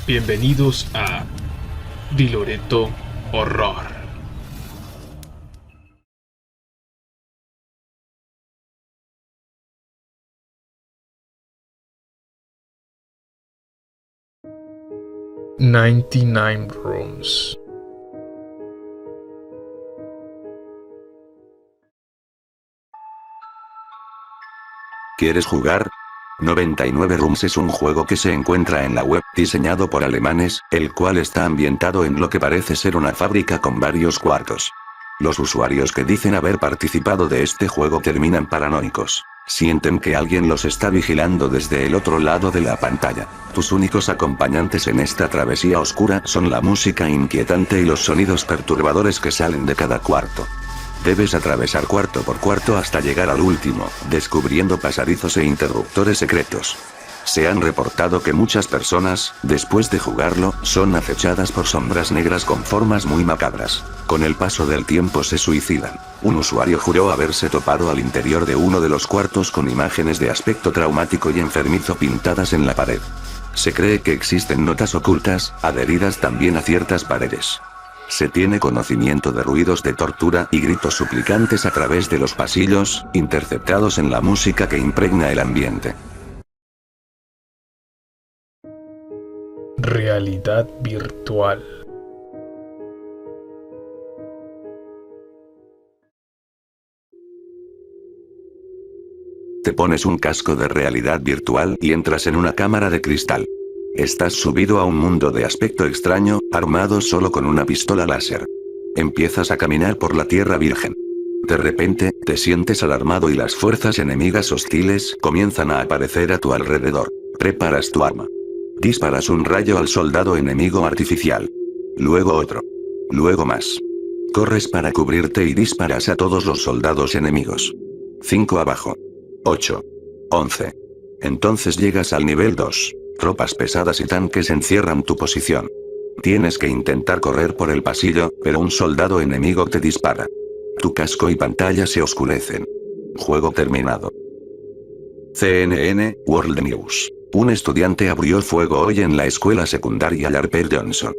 Bienvenidos a Di Loreto Horror. "99 Rooms". ¿Quieres jugar? 99 Rooms es un juego que se encuentra en la web, diseñado por alemanes, el cual está ambientado en lo que parece ser una fábrica con varios cuartos. Los usuarios que dicen haber participado de este juego terminan paranoicos. Sienten que alguien los está vigilando desde el otro lado de la pantalla. Tus únicos acompañantes en esta travesía oscura son la música inquietante y los sonidos perturbadores que salen de cada cuarto. Debes atravesar cuarto por cuarto hasta llegar al último, descubriendo pasadizos e interruptores secretos. Se han reportado que muchas personas, después de jugarlo, son acechadas por sombras negras con formas muy macabras. Con el paso del tiempo se suicidan. Un usuario juró haberse topado al interior de uno de los cuartos con imágenes de aspecto traumático y enfermizo pintadas en la pared. Se cree que existen notas ocultas, adheridas también a ciertas paredes. Se tiene conocimiento de ruidos de tortura y gritos suplicantes a través de los pasillos, interceptados en la música que impregna el ambiente. Realidad virtual. Te pones un casco de realidad virtual y entras en una cámara de cristal. Estás subido a un mundo de aspecto extraño, armado solo con una pistola láser. Empiezas a caminar por la tierra virgen. De repente, te sientes alarmado y las fuerzas enemigas hostiles comienzan a aparecer a tu alrededor. Preparas tu arma. Disparas un rayo al soldado enemigo artificial. Luego otro. Luego más. Corres para cubrirte y disparas a todos los soldados enemigos. 5 abajo. 8. 11. Entonces llegas al nivel 2. Tropas pesadas y tanques encierran tu posición. Tienes que intentar correr por el pasillo, pero un soldado enemigo te dispara. Tu casco y pantalla se oscurecen. Juego terminado. CNN, World News. Un estudiante abrió fuego hoy en la escuela secundaria Larper Johnson.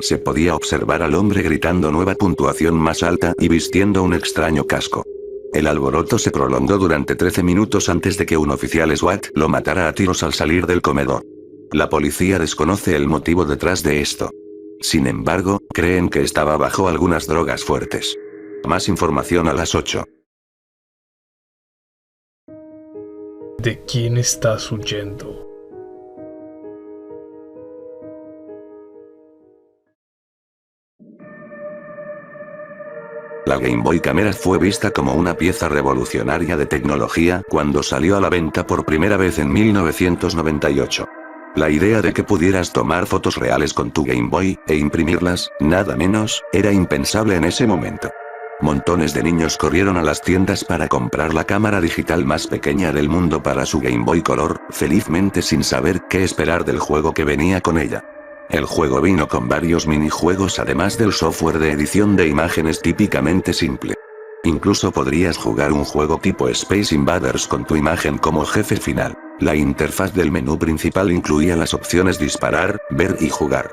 Se podía observar al hombre gritando nueva puntuación más alta y vistiendo un extraño casco. El alboroto se prolongó durante 13 minutos antes de que un oficial SWAT lo matara a tiros al salir del comedor. La policía desconoce el motivo detrás de esto. Sin embargo, creen que estaba bajo algunas drogas fuertes. Más información a las 8. ¿De quién estás huyendo? La Game Boy Camera fue vista como una pieza revolucionaria de tecnología cuando salió a la venta por primera vez en 1998. La idea de que pudieras tomar fotos reales con tu Game Boy, e imprimirlas, nada menos, era impensable en ese momento. Montones de niños corrieron a las tiendas para comprar la cámara digital más pequeña del mundo para su Game Boy Color, felizmente sin saber qué esperar del juego que venía con ella. El juego vino con varios minijuegos además del software de edición de imágenes típicamente simple. Incluso podrías jugar un juego tipo Space Invaders con tu imagen como jefe final. La interfaz del menú principal incluía las opciones disparar, ver y jugar.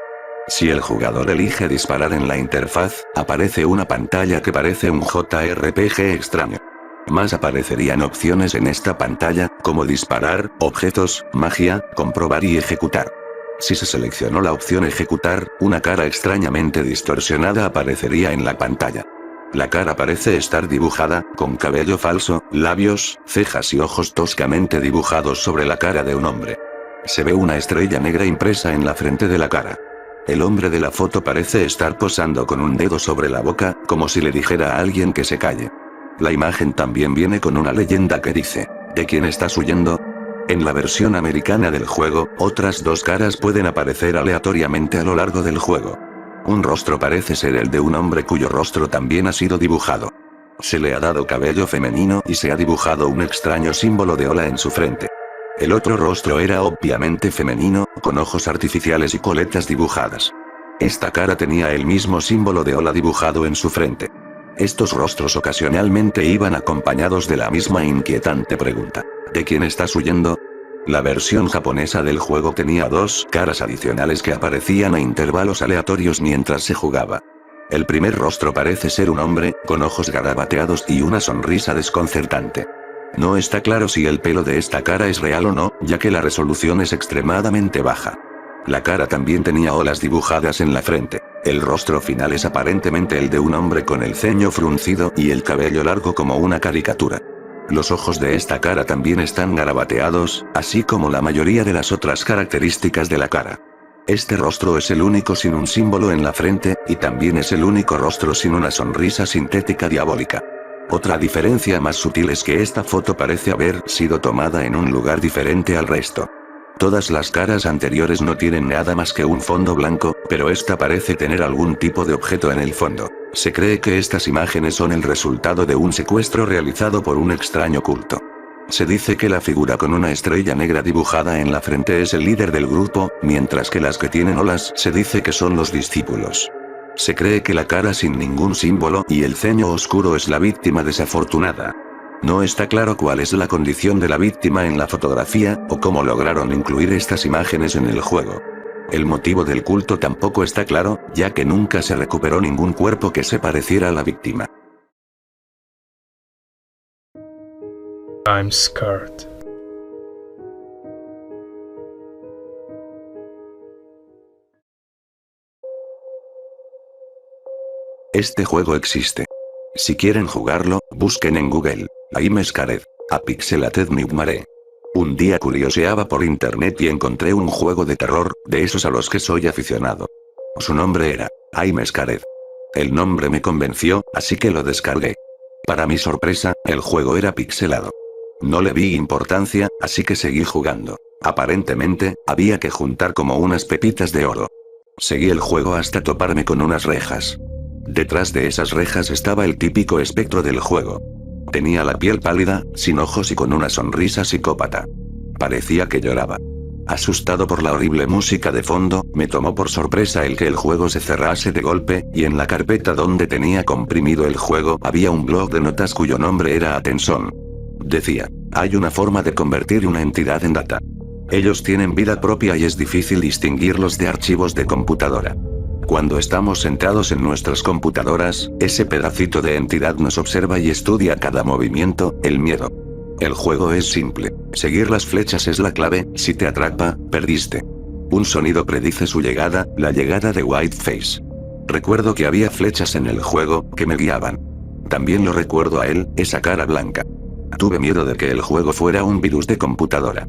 Si el jugador elige disparar en la interfaz, aparece una pantalla que parece un JRPG extraño. Más aparecerían opciones en esta pantalla, como disparar, objetos, magia, comprobar y ejecutar. Si se seleccionó la opción ejecutar, una cara extrañamente distorsionada aparecería en la pantalla. La cara parece estar dibujada, con cabello falso, labios, cejas y ojos toscamente dibujados sobre la cara de un hombre. Se ve una estrella negra impresa en la frente de la cara. El hombre de la foto parece estar posando con un dedo sobre la boca, como si le dijera a alguien que se calle. La imagen también viene con una leyenda que dice: ¿de quién estás huyendo? En la versión americana del juego, otras dos caras pueden aparecer aleatoriamente a lo largo del juego. Un rostro parece ser el de un hombre cuyo rostro también ha sido dibujado. Se le ha dado cabello femenino y se ha dibujado un extraño símbolo de ola en su frente. El otro rostro era obviamente femenino, con ojos artificiales y coletas dibujadas. Esta cara tenía el mismo símbolo de ola dibujado en su frente. Estos rostros ocasionalmente iban acompañados de la misma inquietante pregunta: ¿de quién estás huyendo? La versión japonesa del juego tenía dos caras adicionales que aparecían a intervalos aleatorios mientras se jugaba. El primer rostro parece ser un hombre, con ojos garabateados y una sonrisa desconcertante. No está claro si el pelo de esta cara es real o no, ya que la resolución es extremadamente baja. La cara también tenía olas dibujadas en la frente. El rostro final es aparentemente el de un hombre con el ceño fruncido y el cabello largo como una caricatura. Los ojos de esta cara también están garabateados, así como la mayoría de las otras características de la cara. Este rostro es el único sin un símbolo en la frente, y también es el único rostro sin una sonrisa sintética diabólica. Otra diferencia más sutil es que esta foto parece haber sido tomada en un lugar diferente al resto. Todas las caras anteriores no tienen nada más que un fondo blanco, pero esta parece tener algún tipo de objeto en el fondo. Se cree que estas imágenes son el resultado de un secuestro realizado por un extraño culto. Se dice que la figura con una estrella negra dibujada en la frente es el líder del grupo, mientras que las que tienen olas se dice que son los discípulos. Se cree que la cara sin ningún símbolo y el ceño oscuro es la víctima desafortunada. No está claro cuál es la condición de la víctima en la fotografía, o cómo lograron incluir estas imágenes en el juego. El motivo del culto tampoco está claro, ya que nunca se recuperó ningún cuerpo que se pareciera a la víctima. I'm scared. Este juego existe. Si quieren jugarlo, busquen en Google, I'm Scared, a Pixelated Nightmare. Un día curioseaba por internet y encontré un juego de terror, de esos a los que soy aficionado. Su nombre era I'm Scared. El nombre me convenció, así que lo descargué. Para mi sorpresa, el juego era pixelado. No le vi importancia, así que seguí jugando. Aparentemente, había que juntar como unas pepitas de oro. Seguí el juego hasta toparme con unas rejas. Detrás de esas rejas estaba el típico espectro del juego. Tenía la piel pálida, sin ojos y con una sonrisa psicópata. Parecía que lloraba. Asustado por la horrible música de fondo, me tomó por sorpresa el que el juego se cerrase de golpe, y en la carpeta donde tenía comprimido el juego había un blog de notas cuyo nombre era Attention. Decía, hay una forma de convertir una entidad en data. Ellos tienen vida propia y es difícil distinguirlos de archivos de computadora. Cuando estamos sentados en nuestras computadoras, ese pedacito de entidad nos observa y estudia cada movimiento, el miedo. El juego es simple. Seguir las flechas es la clave, si te atrapa, perdiste. Un sonido predice su llegada, la llegada de Whiteface. Recuerdo que había flechas en el juego, que me guiaban. También lo recuerdo a él, esa cara blanca. Tuve miedo de que el juego fuera un virus de computadora.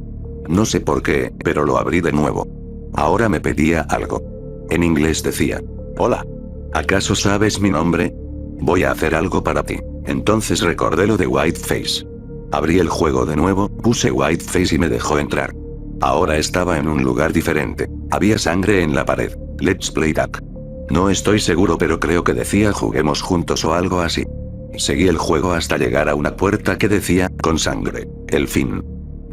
No sé por qué, pero lo abrí de nuevo. Ahora me pedía algo. En inglés decía, hola. ¿Acaso sabes mi nombre? Voy a hacer algo para ti. Entonces recordé lo de Whiteface. Abrí el juego de nuevo, puse Whiteface y me dejó entrar. Ahora estaba en un lugar diferente. Había sangre en la pared. Let's play duck. No estoy seguro, pero creo que decía juguemos juntos o algo así. Seguí el juego hasta llegar a una puerta que decía, con sangre, el fin.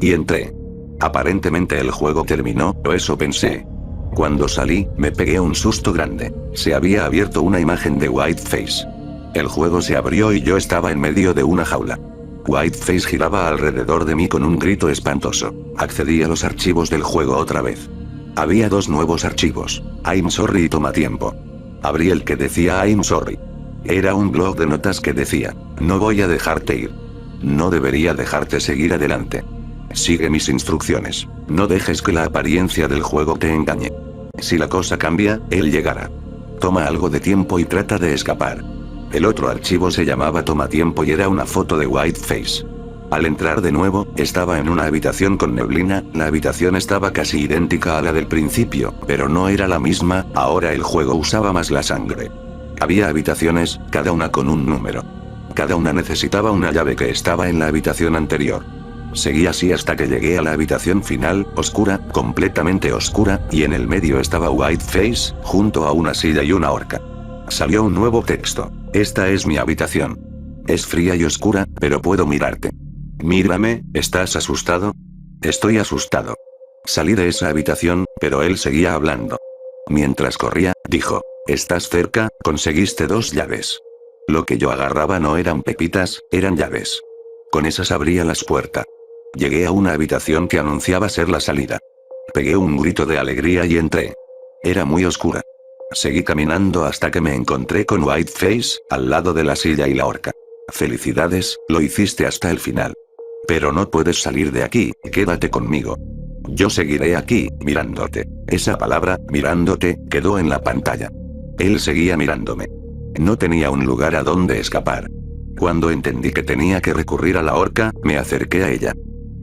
Y entré. Aparentemente el juego terminó, o eso pensé. Cuando salí, me pegué un susto grande. Se había abierto una imagen de Whiteface. El juego se abrió y yo estaba en medio de una jaula. Whiteface giraba alrededor de mí con un grito espantoso. Accedí a los archivos del juego otra vez. Había dos nuevos archivos, I'm sorry y toma tiempo. Abrí el que decía I'm sorry. Era un blog de notas que decía, no voy a dejarte ir. No debería dejarte seguir adelante. Sigue mis instrucciones. No dejes que la apariencia del juego te engañe. Si la cosa cambia, él llegará. Toma algo de tiempo y trata de escapar. El otro archivo se llamaba Toma tiempo y era una foto de Whiteface. Al entrar de nuevo, estaba en una habitación con neblina, la habitación estaba casi idéntica a la del principio, pero no era la misma, ahora el juego usaba más la sangre. Había habitaciones, cada una con un número. Cada una necesitaba una llave que estaba en la habitación anterior. Seguí así hasta que llegué a la habitación final, oscura, completamente oscura, y en el medio estaba Whiteface, junto a una silla y una horca. Salió un nuevo texto. Esta es mi habitación. Es fría y oscura, pero puedo mirarte. Mírame, ¿estás asustado? Estoy asustado. Salí de esa habitación, pero él seguía hablando. Mientras corría, dijo, estás cerca, conseguiste 2 llaves. Lo que yo agarraba no eran pepitas, eran llaves. Con esas abría las puertas. Llegué a una habitación que anunciaba ser la salida. Pegué un grito de alegría y entré. Era muy oscura. Seguí caminando hasta que me encontré con Whiteface, al lado de la silla y la horca. Felicidades, lo hiciste hasta el final. Pero no puedes salir de aquí, quédate conmigo. Yo seguiré aquí, mirándote. Esa palabra, mirándote, quedó en la pantalla. Él seguía mirándome. No tenía un lugar a donde escapar. Cuando entendí que tenía que recurrir a la horca, me acerqué a ella.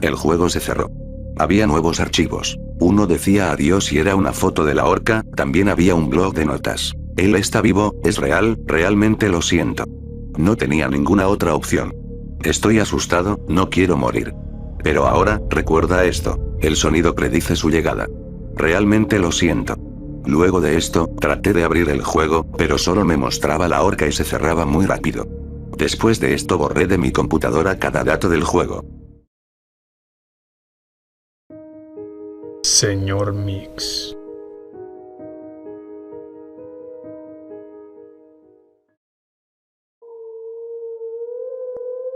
El juego se cerró. Había nuevos archivos. Uno decía adiós y era una foto de la horca, también había un blog de notas. Él está vivo, es real, realmente lo siento. No tenía ninguna otra opción. Estoy asustado, no quiero morir. Pero ahora, recuerda esto, el sonido predice su llegada. Realmente lo siento. Luego de esto, traté de abrir el juego, pero solo me mostraba la horca y se cerraba muy rápido. Después de esto borré de mi computadora cada dato del juego. Señor Mix.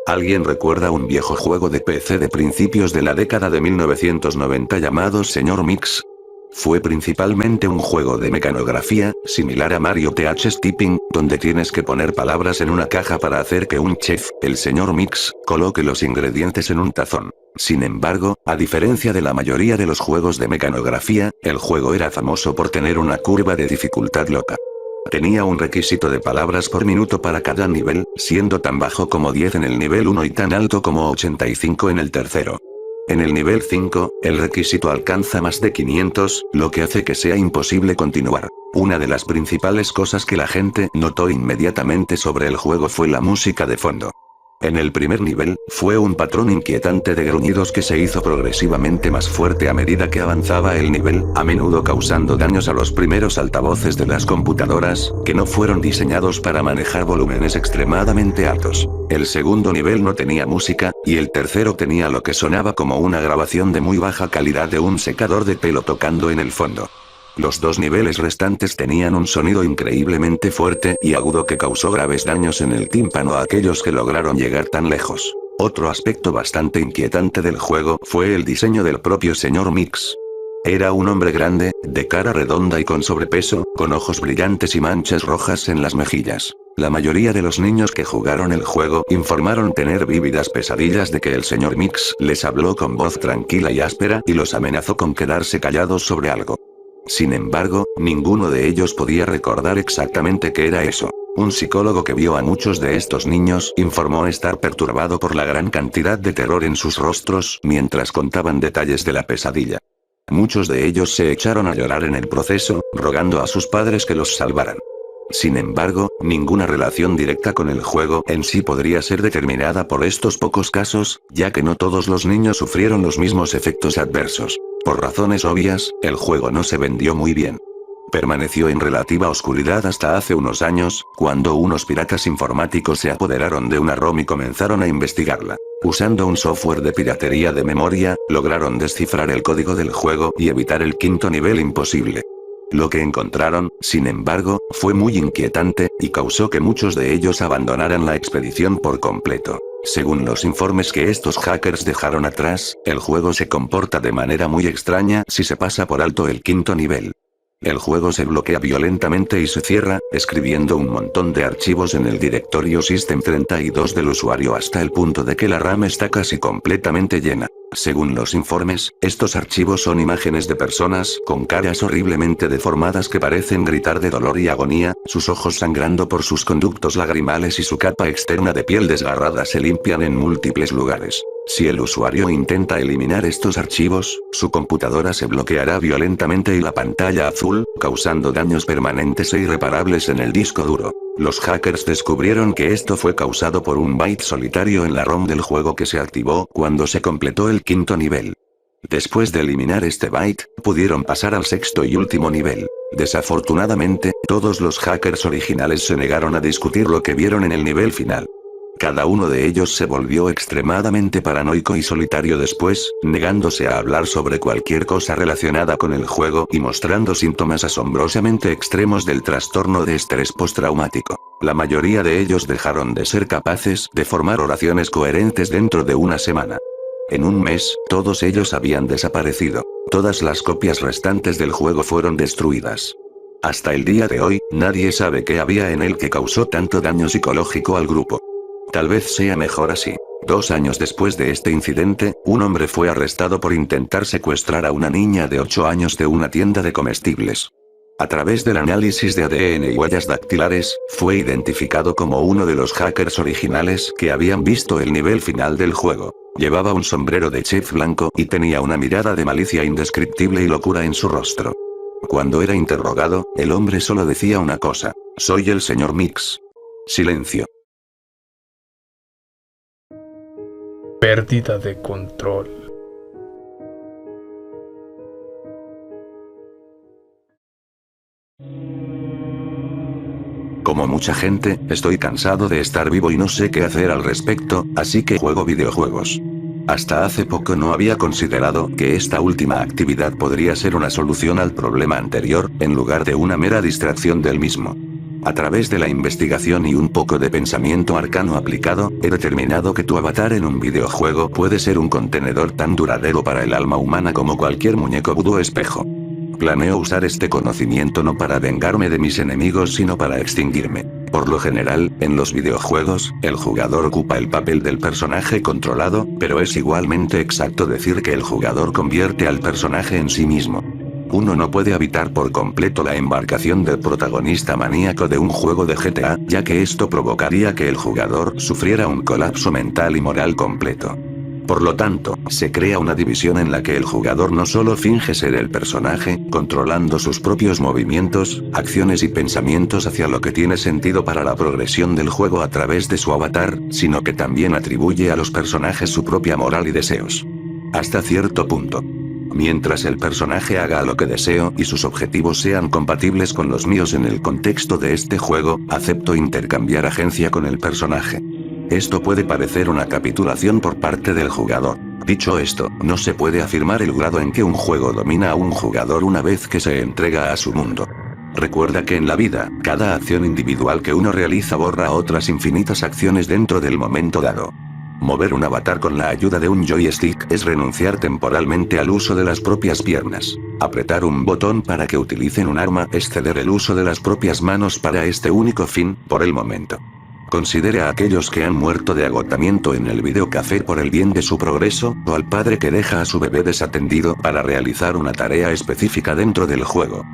¿Alguien recuerda un viejo juego de PC de principios de la década de 1990 llamado Señor Mix? Fue principalmente un juego de mecanografía, similar a Mario TH Typing, donde tienes que poner palabras en una caja para hacer que un chef, el Señor Mix, coloque los ingredientes en un tazón. Sin embargo, a diferencia de la mayoría de los juegos de mecanografía, el juego era famoso por tener una curva de dificultad loca. Tenía un requisito de palabras por minuto para cada nivel, siendo tan bajo como 10 en el nivel 1 y tan alto como 85 en el tercero. En el nivel 5, el requisito alcanza más de 500, lo que hace que sea imposible continuar. Una de las principales cosas que la gente notó inmediatamente sobre el juego fue la música de fondo. En el primer nivel, fue un patrón inquietante de gruñidos que se hizo progresivamente más fuerte a medida que avanzaba el nivel, a menudo causando daños a los primeros altavoces de las computadoras, que no fueron diseñados para manejar volúmenes extremadamente altos. El segundo nivel no tenía música, y el tercero tenía lo que sonaba como una grabación de muy baja calidad de un secador de pelo tocando en el fondo. Los dos niveles restantes tenían un sonido increíblemente fuerte y agudo que causó graves daños en el tímpano a aquellos que lograron llegar tan lejos. Otro aspecto bastante inquietante del juego fue el diseño del propio Señor Mix. Era un hombre grande, de cara redonda y con sobrepeso, con ojos brillantes y manchas rojas en las mejillas. La mayoría de los niños que jugaron el juego informaron tener vívidas pesadillas de que el Señor Mix les habló con voz tranquila y áspera y los amenazó con quedarse callados sobre algo. Sin embargo, ninguno de ellos podía recordar exactamente qué era eso. Un psicólogo que vio a muchos de estos niños informó estar perturbado por la gran cantidad de terror en sus rostros mientras contaban detalles de la pesadilla. Muchos de ellos se echaron a llorar en el proceso, rogando a sus padres que los salvaran. Sin embargo, ninguna relación directa con el juego en sí podría ser determinada por estos pocos casos, ya que no todos los niños sufrieron los mismos efectos adversos. Por razones obvias, el juego no se vendió muy bien. Permaneció en relativa oscuridad hasta hace unos años, cuando unos piratas informáticos se apoderaron de una ROM y comenzaron a investigarla. Usando un software de piratería de memoria, lograron descifrar el código del juego y evitar el quinto nivel imposible. Lo que encontraron, sin embargo, fue muy inquietante, y causó que muchos de ellos abandonaran la expedición por completo. Según los informes que estos hackers dejaron atrás, el juego se comporta de manera muy extraña si se pasa por alto el quinto nivel. El juego se bloquea violentamente y se cierra, escribiendo un montón de archivos en el directorio System32 del usuario hasta el punto de que la RAM está casi completamente llena. Según los informes, estos archivos son imágenes de personas con caras horriblemente deformadas que parecen gritar de dolor y agonía, sus ojos sangrando por sus conductos lagrimales y su capa externa de piel desgarrada se limpian en múltiples lugares. Si el usuario intenta eliminar estos archivos, su computadora se bloqueará violentamente y la pantalla azul, causando daños permanentes e irreparables en el disco duro. Los hackers descubrieron que esto fue causado por un byte solitario en la ROM del juego que se activó cuando se completó el quinto nivel. Después de eliminar este byte, pudieron pasar al sexto y último nivel. Desafortunadamente, todos los hackers originales se negaron a discutir lo que vieron en el nivel final. Cada uno de ellos se volvió extremadamente paranoico y solitario después, negándose a hablar sobre cualquier cosa relacionada con el juego y mostrando síntomas asombrosamente extremos del trastorno de estrés postraumático. La mayoría de ellos dejaron de ser capaces de formar oraciones coherentes dentro de una semana. En un mes, todos ellos habían desaparecido. Todas las copias restantes del juego fueron destruidas. Hasta el día de hoy, nadie sabe qué había en él que causó tanto daño psicológico al grupo. Tal vez sea mejor así. 2 años después de este incidente, un hombre fue arrestado por intentar secuestrar a una niña de 8 años de una tienda de comestibles. A través del análisis de ADN y huellas dactilares, fue identificado como uno de los hackers originales que habían visto el nivel final del juego. Llevaba un sombrero de chef blanco y tenía una mirada de malicia indescriptible y locura en su rostro. Cuando era interrogado, el hombre solo decía una cosa: soy el señor Mix. Silencio. Pérdida de control. Como mucha gente, estoy cansado de estar vivo y no sé qué hacer al respecto, así que juego videojuegos. Hasta hace poco no había considerado que esta última actividad podría ser una solución al problema anterior, en lugar de una mera distracción del mismo. A través de la investigación y un poco de pensamiento arcano aplicado, he determinado que tu avatar en un videojuego puede ser un contenedor tan duradero para el alma humana como cualquier muñeco vudú espejo. Planeo usar este conocimiento no para vengarme de mis enemigos sino para extinguirme. Por lo general, en los videojuegos, el jugador ocupa el papel del personaje controlado, pero es igualmente exacto decir que el jugador convierte al personaje en sí mismo. Uno no puede evitar por completo la embarcación del protagonista maníaco de un juego de GTA, ya que esto provocaría que el jugador sufriera un colapso mental y moral completo. Por lo tanto, se crea una división en la que el jugador no solo finge ser el personaje, controlando sus propios movimientos, acciones y pensamientos hacia lo que tiene sentido para la progresión del juego a través de su avatar, sino que también atribuye a los personajes su propia moral y deseos. Hasta cierto punto. Mientras el personaje haga lo que deseo y sus objetivos sean compatibles con los míos en el contexto de este juego, acepto intercambiar agencia con el personaje. Esto puede parecer una capitulación por parte del jugador. Dicho esto, no se puede afirmar el grado en que un juego domina a un jugador una vez que se entrega a su mundo. Recuerda que en la vida, cada acción individual que uno realiza borra otras infinitas acciones dentro del momento dado. Mover un avatar con la ayuda de un joystick es renunciar temporalmente al uso de las propias piernas. Apretar un botón para que utilicen un arma es ceder el uso de las propias manos para este único fin, por el momento. Considere a aquellos que han muerto de agotamiento en el videocafé por el bien de su progreso, o al padre que deja a su bebé desatendido para realizar una tarea específica dentro del juego.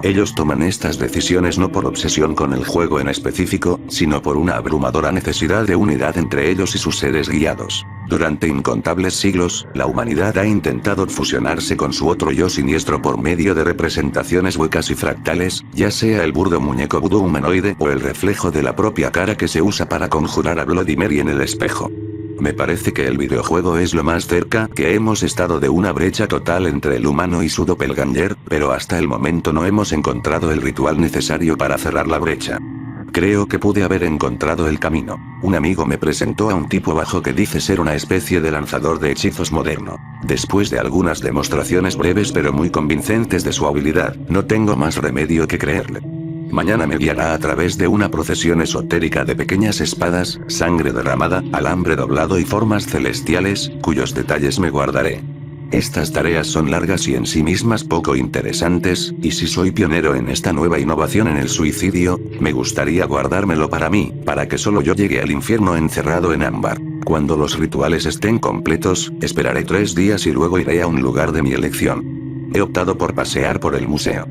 Ellos toman estas decisiones no por obsesión con el juego en específico, sino por una abrumadora necesidad de unidad entre ellos y sus seres guiados. Durante incontables siglos, la humanidad ha intentado fusionarse con su otro yo siniestro por medio de representaciones huecas y fractales, ya sea el burdo muñeco vudú humanoide o el reflejo de la propia cara que se usa para conjurar a Bloody Mary en el espejo. Me parece que el videojuego es lo más cerca que hemos estado de una brecha total entre el humano y su doppelganger, pero hasta el momento no hemos encontrado el ritual necesario para cerrar la brecha. Creo que pude haber encontrado el camino. Un amigo me presentó a un tipo bajo que dice ser una especie de lanzador de hechizos moderno. Después de algunas demostraciones breves pero muy convincentes de su habilidad, no tengo más remedio que creerle. Mañana me guiará a través de una procesión esotérica de pequeñas espadas, sangre derramada, alambre doblado y formas celestiales, cuyos detalles me guardaré. Estas tareas son largas y en sí mismas poco interesantes, y si soy pionero en esta nueva innovación en el suicidio, me gustaría guardármelo para mí, para que solo yo llegue al infierno encerrado en ámbar. Cuando los rituales estén completos, esperaré 3 días y luego iré a un lugar de mi elección. He optado por pasear por el museo.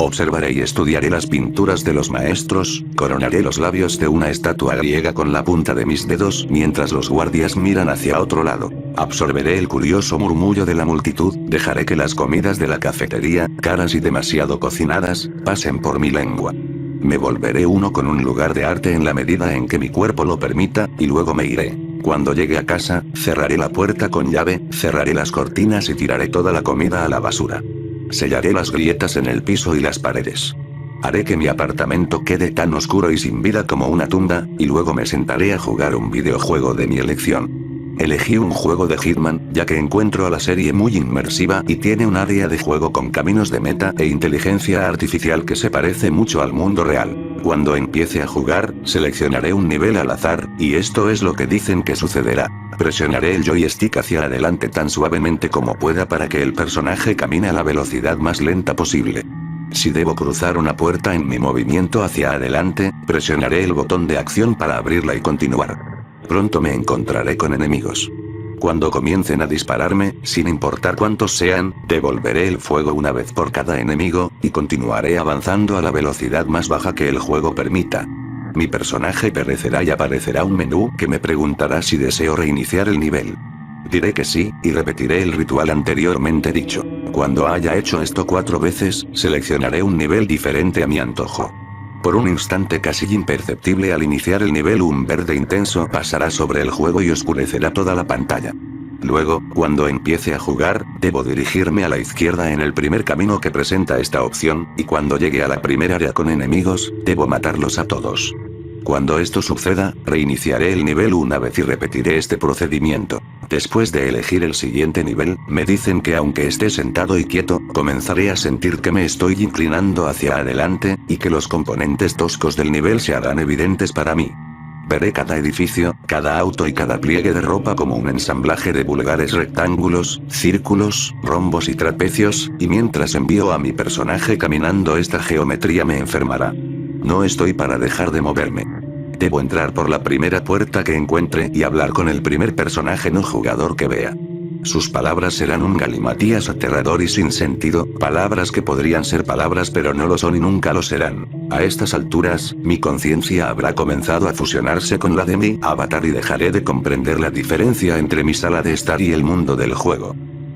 Observaré y estudiaré las pinturas de los maestros, coronaré los labios de una estatua griega con la punta de mis dedos mientras los guardias miran hacia otro lado. Absorberé el curioso murmullo de la multitud, dejaré que las comidas de la cafetería, caras y demasiado cocinadas, pasen por mi lengua. Me volveré uno con un lugar de arte en la medida en que mi cuerpo lo permita, y luego me iré. Cuando llegue a casa, cerraré la puerta con llave, cerraré las cortinas y tiraré toda la comida a la basura. Sellaré las grietas en el piso y las paredes. Haré que mi apartamento quede tan oscuro y sin vida como una tumba, y luego me sentaré a jugar un videojuego de mi elección. Elegí un juego de Hitman, ya que encuentro a la serie muy inmersiva y tiene un área de juego con caminos de meta e inteligencia artificial que se parece mucho al mundo real. Cuando empiece a jugar, seleccionaré un nivel al azar, y esto es lo que dicen que sucederá. Presionaré el joystick hacia adelante tan suavemente como pueda para que el personaje camine a la velocidad más lenta posible. Si debo cruzar una puerta en mi movimiento hacia adelante, presionaré el botón de acción para abrirla y continuar. Pronto me encontraré con enemigos. Cuando comiencen a dispararme, sin importar cuántos sean, devolveré el fuego una vez por cada enemigo, y continuaré avanzando a la velocidad más baja que el juego permita. Mi personaje perecerá y aparecerá un menú que me preguntará si deseo reiniciar el nivel. Diré que sí, y repetiré el ritual anteriormente dicho. Cuando haya hecho esto 4 veces, seleccionaré un nivel diferente a mi antojo. Por un instante casi imperceptible al iniciar el nivel, un verde intenso pasará sobre el juego y oscurecerá toda la pantalla. Luego, cuando empiece a jugar, debo dirigirme a la izquierda en el primer camino que presenta esta opción, y cuando llegue a la primera área con enemigos, debo matarlos a todos. Cuando esto suceda, reiniciaré el nivel una vez y repetiré este procedimiento. Después de elegir el siguiente nivel, me dicen que aunque esté sentado y quieto, comenzaré a sentir que me estoy inclinando hacia adelante, y que los componentes toscos del nivel se harán evidentes para mí. Veré cada edificio, cada auto y cada pliegue de ropa como un ensamblaje de vulgares rectángulos, círculos, rombos y trapecios, y mientras envío a mi personaje caminando esta geometría me enfermará. No estoy para dejar de moverme. Debo entrar por la primera puerta que encuentre y hablar con el primer personaje no jugador que vea. Sus palabras serán un galimatías aterrador y sin sentido, palabras que podrían ser palabras pero no lo son y nunca lo serán. A estas alturas, mi conciencia habrá comenzado a fusionarse con la de mi avatar y dejaré de comprender la diferencia entre mi sala de estar y el mundo del juego.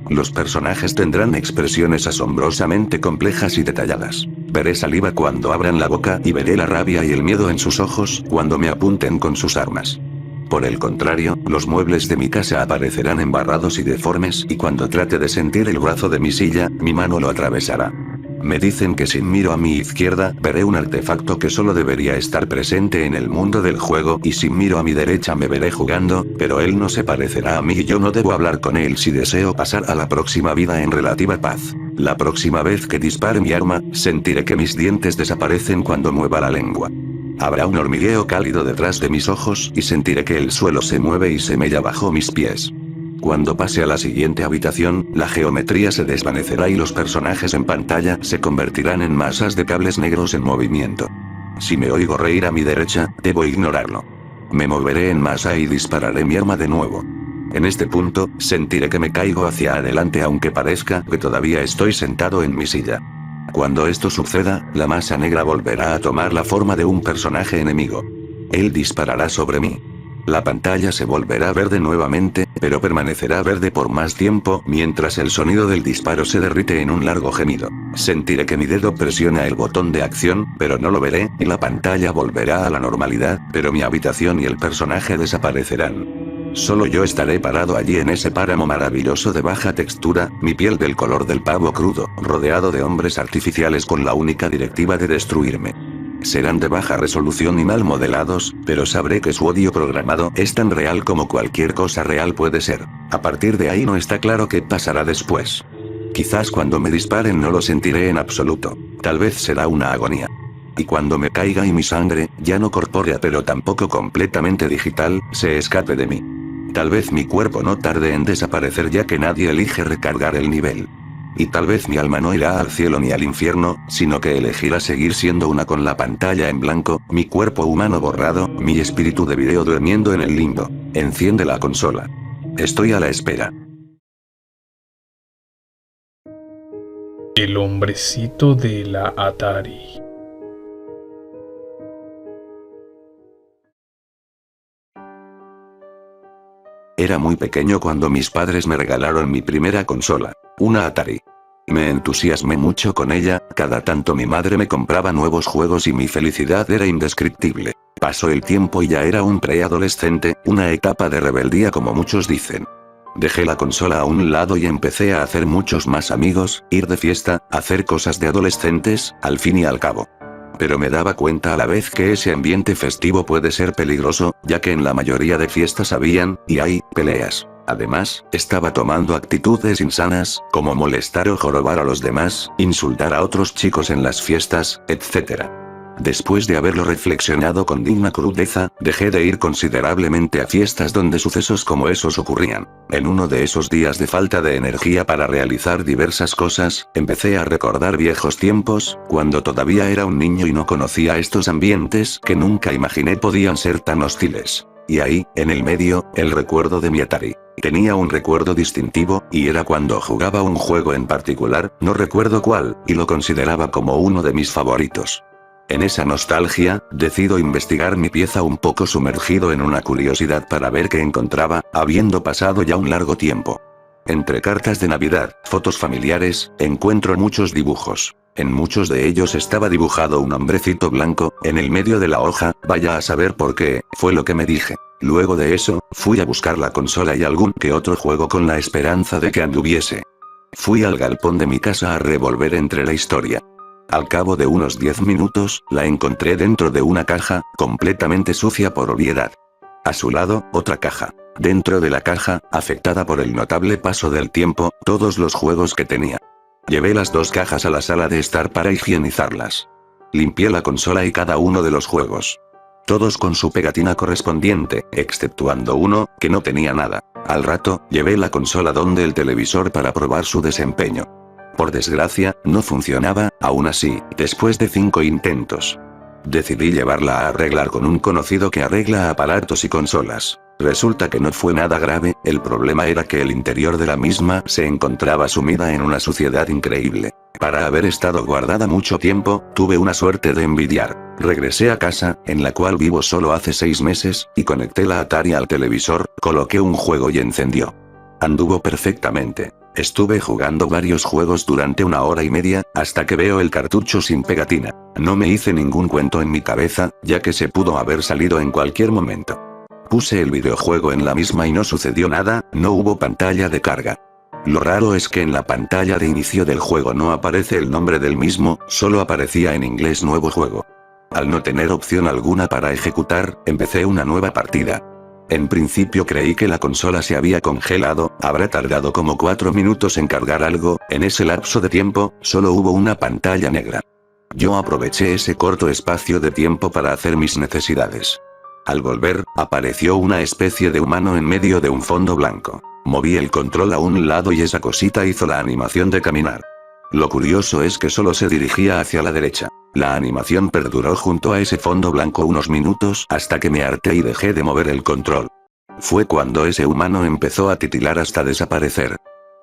Los personajes tendrán expresiones asombrosamente complejas y detalladas. Veré saliva cuando abran la boca y veré la rabia y el miedo en sus ojos cuando me apunten con sus armas. Por el contrario, los muebles de mi casa aparecerán embarrados y deformes y cuando trate de sentir el brazo de mi silla, mi mano lo atravesará. Me dicen que si miro a mi izquierda, veré un artefacto que solo debería estar presente en el mundo del juego y si miro a mi derecha me veré jugando, pero él no se parecerá a mí y yo no debo hablar con él si deseo pasar a la próxima vida en relativa paz. La próxima vez que dispare mi arma, sentiré que mis dientes desaparecen cuando mueva la lengua. Habrá un hormigueo cálido detrás de mis ojos y sentiré que el suelo se mueve y se mella bajo mis pies. Cuando pase a la siguiente habitación, la geometría se desvanecerá y los personajes en pantalla se convertirán en masas de cables negros en movimiento. Si me oigo reír a mi derecha, debo ignorarlo. Me moveré en masa y dispararé mi arma de nuevo. En este punto, sentiré que me caigo hacia adelante aunque parezca que todavía estoy sentado en mi silla. Cuando esto suceda, la masa negra volverá a tomar la forma de un personaje enemigo. Él disparará sobre mí. La pantalla se volverá verde nuevamente, pero permanecerá verde por más tiempo mientras el sonido del disparo se derrite en un largo gemido. Sentiré que mi dedo presiona el botón de acción, pero no lo veré, y la pantalla volverá a la normalidad, pero mi habitación y el personaje desaparecerán. Solo yo estaré parado allí en ese páramo maravilloso de baja textura, mi piel del color del pavo crudo, rodeado de hombres artificiales con la única directiva de destruirme. Serán de baja resolución y mal modelados, pero sabré que su odio programado es tan real como cualquier cosa real puede ser. A partir de ahí no está claro qué pasará después. Quizás cuando me disparen no lo sentiré en absoluto. Tal vez será una agonía. Y cuando me caiga y mi sangre, ya no corpórea pero tampoco completamente digital, se escape de mí. Tal vez mi cuerpo no tarde en desaparecer ya que nadie elige recargar el nivel. Y tal vez mi alma no irá al cielo ni al infierno, sino que elegirá seguir siendo una con la pantalla en blanco, mi cuerpo humano borrado, mi espíritu de video durmiendo en el limbo. Enciende la consola. Estoy a la espera. El hombrecito de la Atari. Era muy pequeño cuando mis padres me regalaron mi primera consola, una Atari. Me entusiasmé mucho con ella, cada tanto mi madre me compraba nuevos juegos y mi felicidad era indescriptible. Pasó el tiempo y ya era un preadolescente, una etapa de rebeldía como muchos dicen. Dejé la consola a un lado y empecé a hacer muchos más amigos, ir de fiesta, hacer cosas de adolescentes, al fin y al cabo. Pero me daba cuenta a la vez que ese ambiente festivo puede ser peligroso, ya que en la mayoría de fiestas habían, y hay, peleas. Además, estaba tomando actitudes insanas, como molestar o jorobar a los demás, insultar a otros chicos en las fiestas, etc. Después de haberlo reflexionado con digna crudeza, dejé de ir considerablemente a fiestas donde sucesos como esos ocurrían. En uno de esos días de falta de energía para realizar diversas cosas, empecé a recordar viejos tiempos, cuando todavía era un niño y no conocía estos ambientes que nunca imaginé podían ser tan hostiles. Y ahí, en el medio, el recuerdo de mi Atari. Tenía un recuerdo distintivo, y era cuando jugaba un juego en particular, no recuerdo cuál, y lo consideraba como uno de mis favoritos. En esa nostalgia, decido investigar mi pieza un poco sumergido en una curiosidad para ver qué encontraba, habiendo pasado ya un largo tiempo. Entre cartas de Navidad, fotos familiares, encuentro muchos dibujos. En muchos de ellos estaba dibujado un hombrecito blanco, en el medio de la hoja, vaya a saber por qué, fue lo que me dije. Luego de eso, fui a buscar la consola y algún que otro juego con la esperanza de que anduviese. Fui al galpón de mi casa a revolver entre la historia. Al cabo de unos 10 minutos, la encontré dentro de una caja, completamente sucia por obviedad. A su lado, otra caja. Dentro de la caja, afectada por el notable paso del tiempo, todos los juegos que tenía. Llevé las dos cajas a la sala de estar para higienizarlas. Limpié la consola y cada uno de los juegos. Todos con su pegatina correspondiente, exceptuando uno, que no tenía nada. Al rato, llevé la consola donde el televisor para probar su desempeño. Por desgracia, no funcionaba, aún así, después de 5 intentos. Decidí llevarla a arreglar con un conocido que arregla aparatos y consolas. Resulta que no fue nada grave, el problema era que el interior de la misma se encontraba sumida en una suciedad increíble. Para haber estado guardada mucho tiempo, tuve una suerte de envidiar. Regresé a casa, en la cual vivo solo hace 6 meses, y conecté la Atari al televisor, coloqué un juego y encendió. Anduvo perfectamente. Estuve jugando varios juegos durante 1 hora y media, hasta que veo el cartucho sin pegatina. No me hice ningún cuento en mi cabeza, ya que se pudo haber salido en cualquier momento. Puse el videojuego en la misma y no sucedió nada, no hubo pantalla de carga. Lo raro es que en la pantalla de inicio del juego no aparece el nombre del mismo, solo aparecía en inglés nuevo juego. Al no tener opción alguna para ejecutar, empecé una nueva partida. En principio creí que la consola se había congelado, habrá tardado como 4 minutos en cargar algo, en ese lapso de tiempo, solo hubo una pantalla negra. Yo aproveché ese corto espacio de tiempo para hacer mis necesidades. Al volver, apareció una especie de humano en medio de un fondo blanco. Moví el control a un lado y esa cosita hizo la animación de caminar. Lo curioso es que solo se dirigía hacia la derecha. La animación perduró junto a ese fondo blanco unos minutos hasta que me harté y dejé de mover el control. Fue cuando ese humano empezó a titilar hasta desaparecer.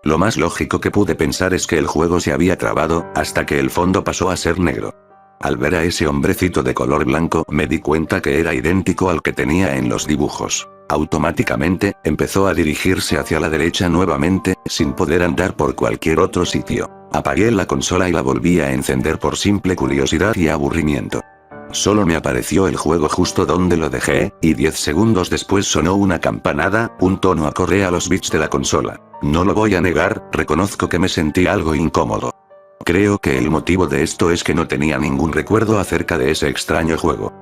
Lo más lógico que pude pensar es que el juego se había trabado, hasta que el fondo pasó a ser negro. Al ver a ese hombrecito de color blanco me di cuenta que era idéntico al que tenía en los dibujos. Automáticamente, empezó a dirigirse hacia la derecha nuevamente, sin poder andar por cualquier otro sitio. Apagué la consola y la volví a encender por simple curiosidad y aburrimiento. Solo me apareció el juego justo donde lo dejé, y 10 segundos después sonó una campanada, un tono acorde a los bits de la consola. No lo voy a negar, reconozco que me sentí algo incómodo. Creo que el motivo de esto es que no tenía ningún recuerdo acerca de ese extraño juego.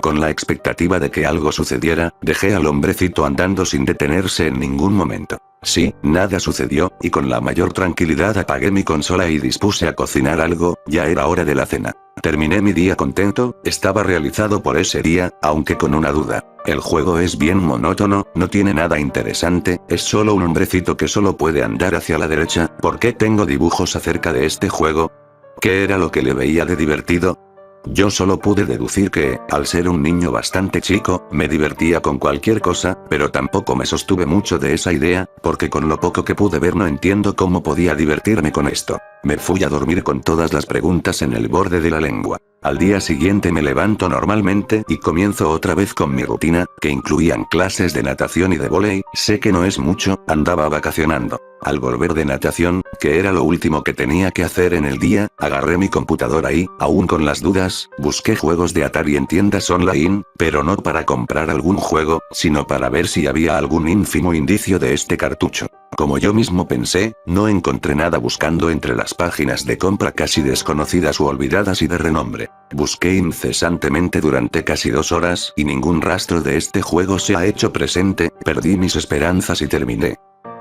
Con la expectativa de que algo sucediera, dejé al hombrecito andando sin detenerse en ningún momento. Sí, nada sucedió, y con la mayor tranquilidad apagué mi consola y dispuse a cocinar algo, ya era hora de la cena. Terminé mi día contento, estaba realizado por ese día, aunque con una duda. El juego es bien monótono, no tiene nada interesante, es solo un hombrecito que solo puede andar hacia la derecha. ¿Por qué tengo dibujos acerca de este juego? ¿Qué era lo que le veía de divertido? Yo solo pude deducir que, al ser un niño bastante chico, me divertía con cualquier cosa, pero tampoco me sostuve mucho de esa idea, porque con lo poco que pude ver no entiendo cómo podía divertirme con esto. Me fui a dormir con todas las preguntas en el borde de la lengua. Al día siguiente me levanto normalmente y comienzo otra vez con mi rutina, que incluían clases de natación y de vóley. Sé que no es mucho, andaba vacacionando. Al volver de natación, que era lo último que tenía que hacer en el día, agarré mi computadora y, aún con las dudas, busqué juegos de Atari en tiendas online, pero no para comprar algún juego, sino para ver si había algún ínfimo indicio de este cartucho. Como yo mismo pensé, no encontré nada buscando entre las páginas de compra casi desconocidas u olvidadas y de renombre. Busqué incesantemente durante casi 2 horas y ningún rastro de este juego se ha hecho presente, perdí mis esperanzas y terminé.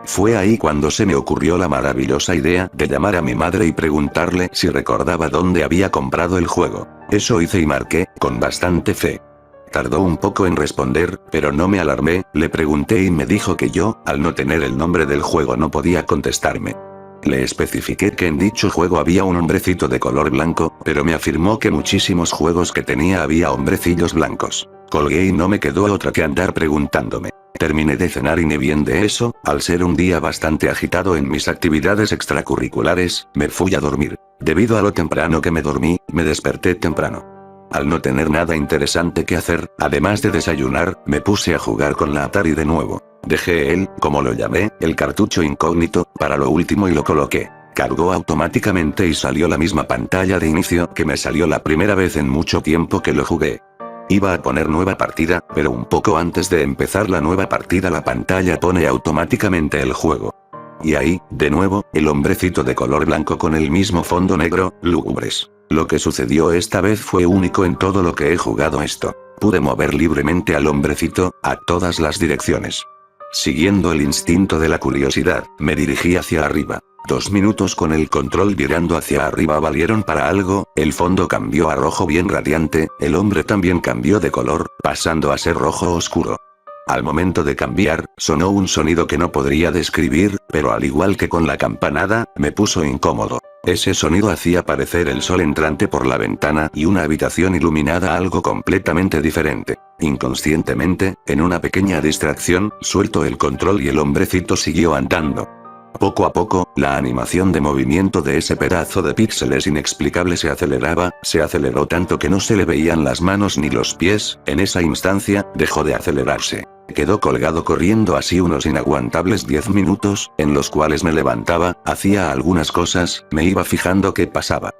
Fue ahí cuando se me ocurrió la maravillosa idea de llamar a mi madre y preguntarle si recordaba dónde había comprado el juego. Eso hice y marqué, con bastante fe. Tardó un poco en responder, pero no me alarmé, le pregunté y me dijo que yo, al no tener el nombre del juego, no podía contestarme. Le especifiqué que en dicho juego había un hombrecito de color blanco, pero me afirmó que muchísimos juegos que tenía había hombrecillos blancos. Colgué y no me quedó otra que andar preguntándome. Terminé de cenar y ni bien de eso, al ser un día bastante agitado en mis actividades extracurriculares, me fui a dormir. Debido a lo temprano que me dormí, me desperté temprano. Al no tener nada interesante que hacer, además de desayunar, me puse a jugar con la Atari de nuevo. Dejé como lo llamé, el cartucho incógnito, para lo último y lo coloqué. Cargó automáticamente y salió la misma pantalla de inicio que me salió la primera vez en mucho tiempo que lo jugué. Iba a poner nueva partida, pero un poco antes de empezar la nueva partida la pantalla pone automáticamente el juego. Y ahí, de nuevo, el hombrecito de color blanco con el mismo fondo negro, lúgubres. Lo que sucedió esta vez fue único en todo lo que he jugado esto. Pude mover libremente al hombrecito, a todas las direcciones. Siguiendo el instinto de la curiosidad, me dirigí hacia arriba. 2 minutos con el control virando hacia arriba valieron para algo, el fondo cambió a rojo bien radiante, el hombre también cambió de color, pasando a ser rojo oscuro. Al momento de cambiar, sonó un sonido que no podría describir, pero al igual que con la campanada, me puso incómodo. Ese sonido hacía aparecer el sol entrante por la ventana y una habitación iluminada algo completamente diferente. Inconscientemente, en una pequeña distracción, suelto el control y el hombrecito siguió andando. Poco a poco, la animación de movimiento de ese pedazo de píxeles inexplicable se aceleraba, se aceleró tanto que no se le veían las manos ni los pies, en esa instancia, dejó de acelerarse. Quedó colgado corriendo así unos inaguantables 10 minutos, en los cuales me levantaba, hacía algunas cosas, me iba fijando qué pasaba.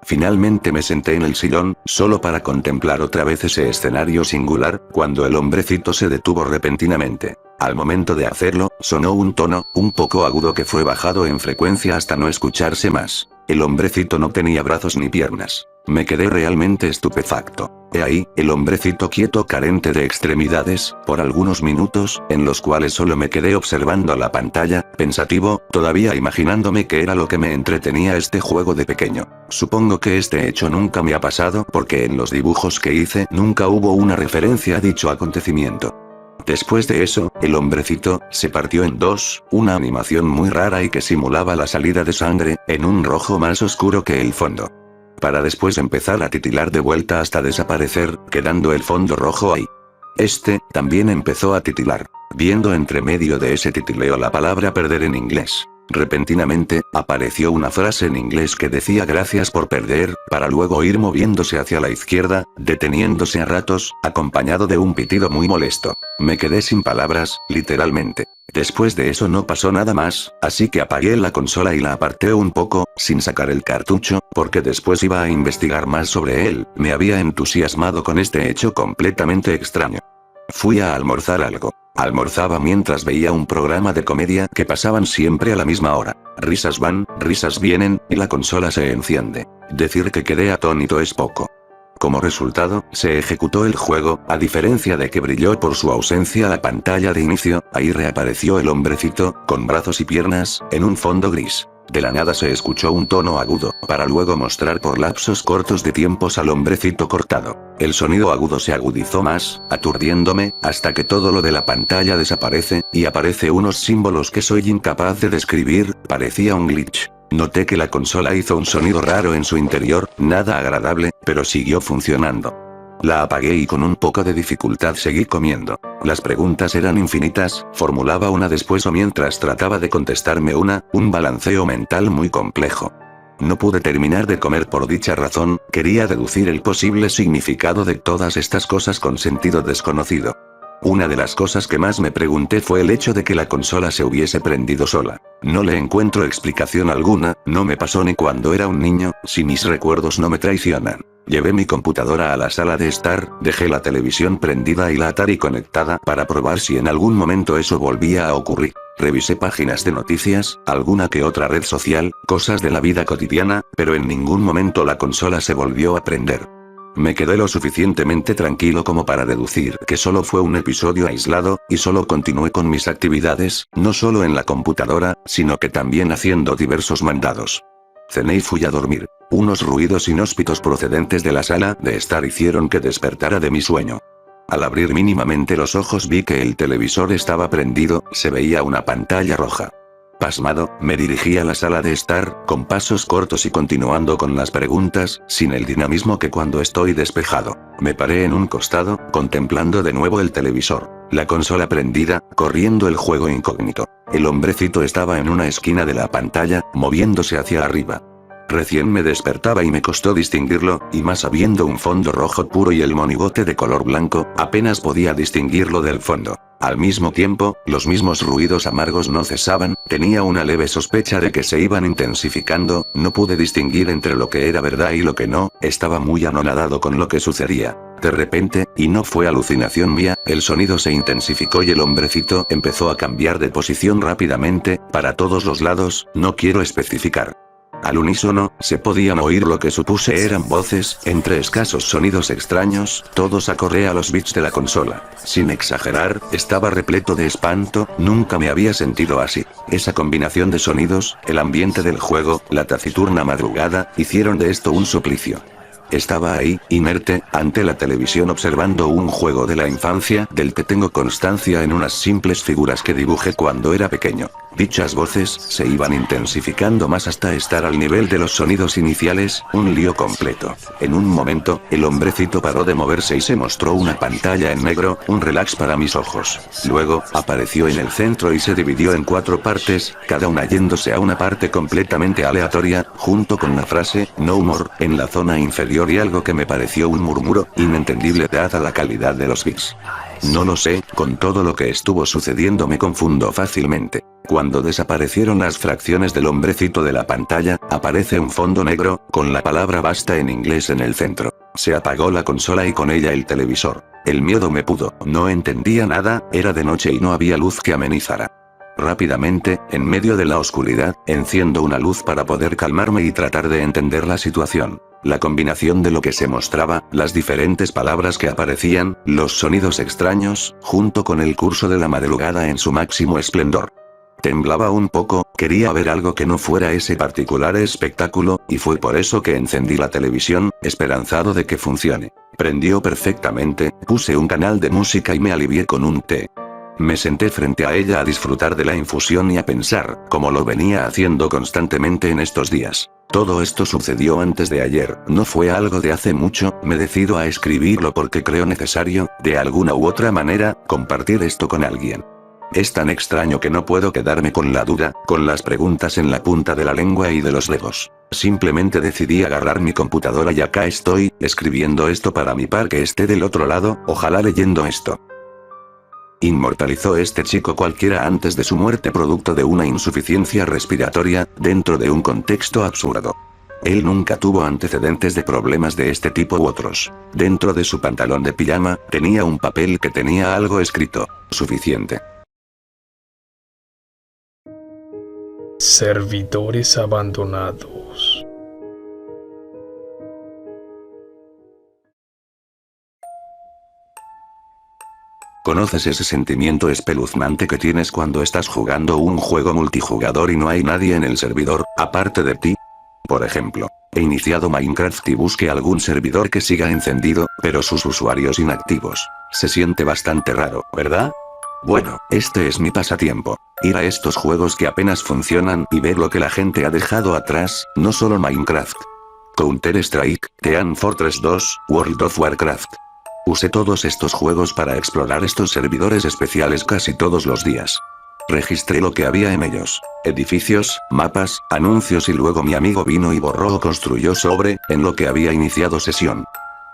Finalmente me senté en el sillón, solo para contemplar otra vez ese escenario singular, cuando el hombrecito se detuvo repentinamente. Al momento de hacerlo, sonó un tono, un poco agudo que fue bajado en frecuencia hasta no escucharse más. El hombrecito no tenía brazos ni piernas. Me quedé realmente estupefacto. He ahí, el hombrecito quieto carente de extremidades, por algunos minutos, en los cuales solo me quedé observando la pantalla, pensativo, todavía imaginándome qué era lo que me entretenía este juego de pequeño. Supongo que este hecho nunca me ha pasado porque en los dibujos que hice nunca hubo una referencia a dicho acontecimiento. Después de eso, el hombrecito se partió en dos, una animación muy rara y que simulaba la salida de sangre, en un rojo más oscuro que el fondo. Para después empezar a titilar de vuelta hasta desaparecer, quedando el fondo rojo ahí. También empezó a titilar, viendo entre medio de ese titileo la palabra perder en inglés. Repentinamente, apareció una frase en inglés que decía gracias por perder, para luego ir moviéndose hacia la izquierda, deteniéndose a ratos, acompañado de un pitido muy molesto. Me quedé sin palabras, literalmente. Después de eso no pasó nada más, así que apagué la consola y la aparté un poco, sin sacar el cartucho, porque después iba a investigar más sobre él, me había entusiasmado con este hecho completamente extraño. Fui a almorzar algo. Almorzaba mientras veía un programa de comedia que pasaban siempre a la misma hora. Risas van, risas vienen, y la consola se enciende. Decir que quedé atónito es poco. Como resultado, se ejecutó el juego, a diferencia de que brilló por su ausencia la pantalla de inicio, ahí reapareció el hombrecito, con brazos y piernas, en un fondo gris. De la nada se escuchó un tono agudo, para luego mostrar por lapsos cortos de tiempos al hombrecito cortado. El sonido agudo se agudizó más, aturdiéndome, hasta que todo lo de la pantalla desaparece, y aparece unos símbolos que soy incapaz de describir, parecía un glitch. Noté que la consola hizo un sonido raro en su interior, nada agradable, pero siguió funcionando. La apagué y con un poco de dificultad seguí comiendo. Las preguntas eran infinitas, formulaba una después o mientras trataba de contestarme una, un balanceo mental muy complejo. No pude terminar de comer por dicha razón, quería deducir el posible significado de todas estas cosas con sentido desconocido. Una de las cosas que más me pregunté fue el hecho de que la consola se hubiese prendido sola. No le encuentro explicación alguna, no me pasó ni cuando era un niño, si mis recuerdos no me traicionan. Llevé mi computadora a la sala de estar, dejé la televisión prendida y la Atari conectada para probar si en algún momento eso volvía a ocurrir. Revisé páginas de noticias, alguna que otra red social, cosas de la vida cotidiana, pero en ningún momento la consola se volvió a prender. Me quedé lo suficientemente tranquilo como para deducir que solo fue un episodio aislado, y solo continué con mis actividades, no solo en la computadora, sino que también haciendo diversos mandados. Cené y fui a dormir. Unos ruidos inhóspitos procedentes de la sala de estar hicieron que despertara de mi sueño. Al abrir mínimamente los ojos vi que el televisor estaba prendido, se veía una pantalla roja. Pasmado, me dirigí a la sala de estar, con pasos cortos y continuando con las preguntas, sin el dinamismo que cuando estoy despejado. Me paré en un costado, contemplando de nuevo el televisor, la consola prendida, corriendo el juego incógnito. El hombrecito estaba en una esquina de la pantalla, moviéndose hacia arriba. Recién me despertaba y me costó distinguirlo, y más habiendo un fondo rojo puro y el monigote de color blanco, apenas podía distinguirlo del fondo. Al mismo tiempo, los mismos ruidos amargos no cesaban, tenía una leve sospecha de que se iban intensificando, no pude distinguir entre lo que era verdad y lo que no, estaba muy anonadado con lo que sucedía. De repente, y no fue alucinación mía, el sonido se intensificó y el hombrecito empezó a cambiar de posición rápidamente, para todos los lados, no quiero especificar. Al unísono, se podían oír lo que supuse eran voces, entre escasos sonidos extraños, todos acorde a los bits de la consola. Sin exagerar, estaba repleto de espanto, nunca me había sentido así. Esa combinación de sonidos, el ambiente del juego, la taciturna madrugada, hicieron de esto un suplicio. Estaba ahí, inerte, ante la televisión observando un juego de la infancia, del que tengo constancia en unas simples figuras que dibujé cuando era pequeño. Dichas voces, se iban intensificando más hasta estar al nivel de los sonidos iniciales, un lío completo. En un momento, el hombrecito paró de moverse y se mostró una pantalla en negro, un relax para mis ojos. Luego, apareció en el centro y se dividió en 4 partes, cada una yéndose a una parte completamente aleatoria, junto con la frase, "No more", en la zona inferior y algo que me pareció un murmuro, inentendible dada la calidad de los bits. No lo sé, con todo lo que estuvo sucediendo me confundo fácilmente. Cuando desaparecieron las fracciones del hombrecito de la pantalla, aparece un fondo negro, con la palabra basta en inglés en el centro. Se apagó la consola y con ella el televisor. El miedo me pudo, no entendía nada, era de noche y no había luz que amenizara. Rápidamente, en medio de la oscuridad, enciendo una luz para poder calmarme y tratar de entender la situación. La combinación de lo que se mostraba, las diferentes palabras que aparecían, los sonidos extraños, junto con el curso de la madrugada en su máximo esplendor. Temblaba un poco, quería ver algo que no fuera ese particular espectáculo, y fue por eso que encendí la televisión, esperanzado de que funcione. Prendió perfectamente, puse un canal de música y me alivié con un té. Me senté frente a ella a disfrutar de la infusión y a pensar, como lo venía haciendo constantemente en estos días. Todo esto sucedió antes de ayer, no fue algo de hace mucho, me decido a escribirlo porque creo necesario, de alguna u otra manera, compartir esto con alguien. Es tan extraño que no puedo quedarme con la duda, con las preguntas en la punta de la lengua y de los dedos. Simplemente decidí agarrar mi computadora y acá estoy, escribiendo esto para mi par que esté del otro lado, ojalá leyendo esto. Inmortalizó este chico cualquiera antes de su muerte producto de una insuficiencia respiratoria, dentro de un contexto absurdo. Él nunca tuvo antecedentes de problemas de este tipo u otros. Dentro de su pantalón de pijama, tenía un papel que tenía algo escrito. Suficiente. Servidores abandonados. ¿Conoces ese sentimiento espeluznante que tienes cuando estás jugando un juego multijugador y no hay nadie en el servidor, aparte de ti? Por ejemplo, he iniciado Minecraft y busqué algún servidor que siga encendido, pero sus usuarios inactivos. Se siente bastante raro, ¿verdad? Bueno, este es mi pasatiempo. Ir a estos juegos que apenas funcionan y ver lo que la gente ha dejado atrás, no solo Minecraft. Counter-Strike, Team Fortress 2, World of Warcraft. Usé todos estos juegos para explorar estos servidores especiales casi todos los días. Registré lo que había en ellos. Edificios, mapas, anuncios y luego mi amigo vino y borró o construyó sobre, en lo que había iniciado sesión.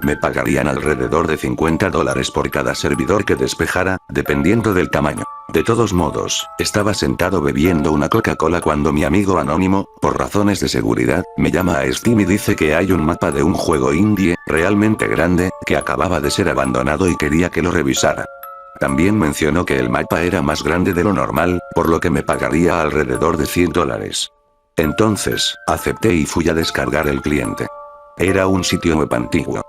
Me pagarían alrededor de $50 por cada servidor que despejara, dependiendo del tamaño. De todos modos, estaba sentado bebiendo una Coca-Cola cuando mi amigo anónimo, por razones de seguridad, me llama a Steam y dice que hay un mapa de un juego indie, realmente grande, que acababa de ser abandonado y quería que lo revisara. También mencionó que el mapa era más grande de lo normal, por lo que me pagaría alrededor de $100. Entonces, acepté y fui a descargar el cliente. Era un sitio web antiguo.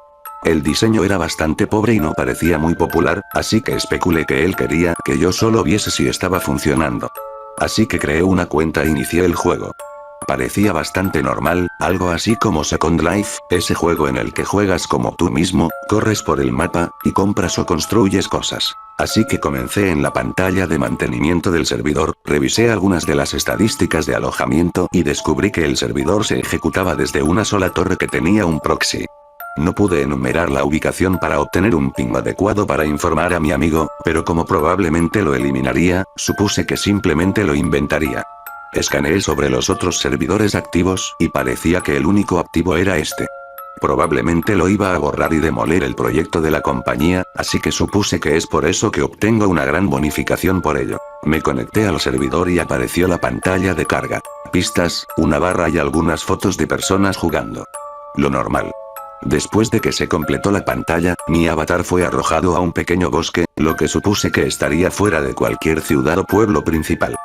El diseño era bastante pobre y no parecía muy popular, así que especulé que él quería que yo solo viese si estaba funcionando. Así que creé una cuenta e inicié el juego. Parecía bastante normal, algo así como Second Life, ese juego en el que juegas como tú mismo, corres por el mapa, y compras o construyes cosas. Así que comencé en la pantalla de mantenimiento del servidor, revisé algunas de las estadísticas de alojamiento y descubrí que el servidor se ejecutaba desde una sola torre que tenía un proxy. No pude enumerar la ubicación para obtener un ping adecuado para informar a mi amigo, pero como probablemente lo eliminaría, supuse que simplemente lo inventaría. Escaneé sobre los otros servidores activos, y parecía que el único activo era este. Probablemente lo iba a borrar y demoler el proyecto de la compañía, así que supuse que es por eso que obtengo una gran bonificación por ello. Me conecté al servidor y apareció la pantalla de carga. Pistas, una barra y algunas fotos de personas jugando. Lo normal. Después de que se completó la pantalla, mi avatar fue arrojado a un pequeño bosque, lo que supuse que estaría fuera de cualquier ciudad o pueblo principal.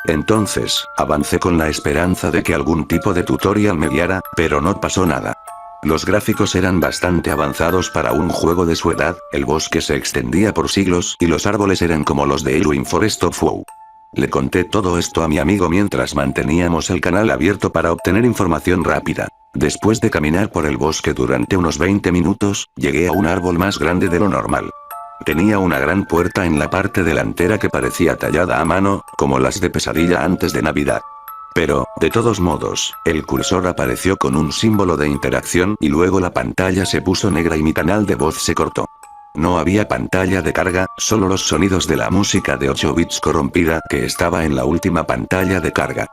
Entonces, avancé con la esperanza de que algún tipo de tutorial me guiara, pero no pasó nada. Los gráficos eran bastante avanzados para un juego de su edad, el bosque se extendía por siglos y los árboles eran como los de Elwyn Forest of WoW. Le conté todo esto a mi amigo mientras manteníamos el canal abierto para obtener información rápida. Después de caminar por el bosque durante unos 20 minutos, llegué a un árbol más grande de lo normal. Tenía una gran puerta en la parte delantera que parecía tallada a mano, como las de Pesadilla antes de Navidad. Pero, de todos modos, el cursor apareció con un símbolo de interacción y luego la pantalla se puso negra y mi canal de voz se cortó. No había pantalla de carga, solo los sonidos de la música de 8 bits corrompida que estaba en la última pantalla de carga.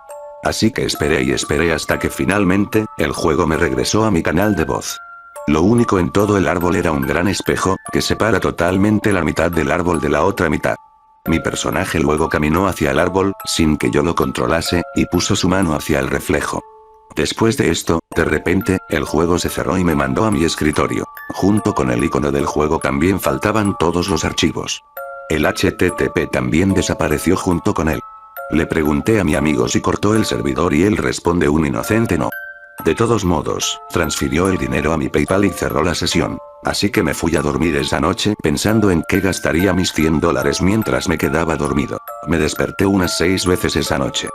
Así que esperé y esperé hasta que finalmente, el juego me regresó a mi canal de voz. Lo único en todo el árbol era un gran espejo, que separa totalmente la mitad del árbol de la otra mitad. Mi personaje luego caminó hacia el árbol, sin que yo lo controlase, y puso su mano hacia el reflejo. Después de esto, de repente, el juego se cerró y me mandó a mi escritorio. Junto con el icono del juego también faltaban todos los archivos. El HTTP también desapareció junto con él. Le pregunté a mi amigo si cortó el servidor y él responde un inocente no. De todos modos, transfirió el dinero a mi PayPal y cerró la sesión. Así que me fui a dormir esa noche pensando en qué gastaría mis $100 mientras me quedaba dormido. Me desperté unas 6 veces esa noche.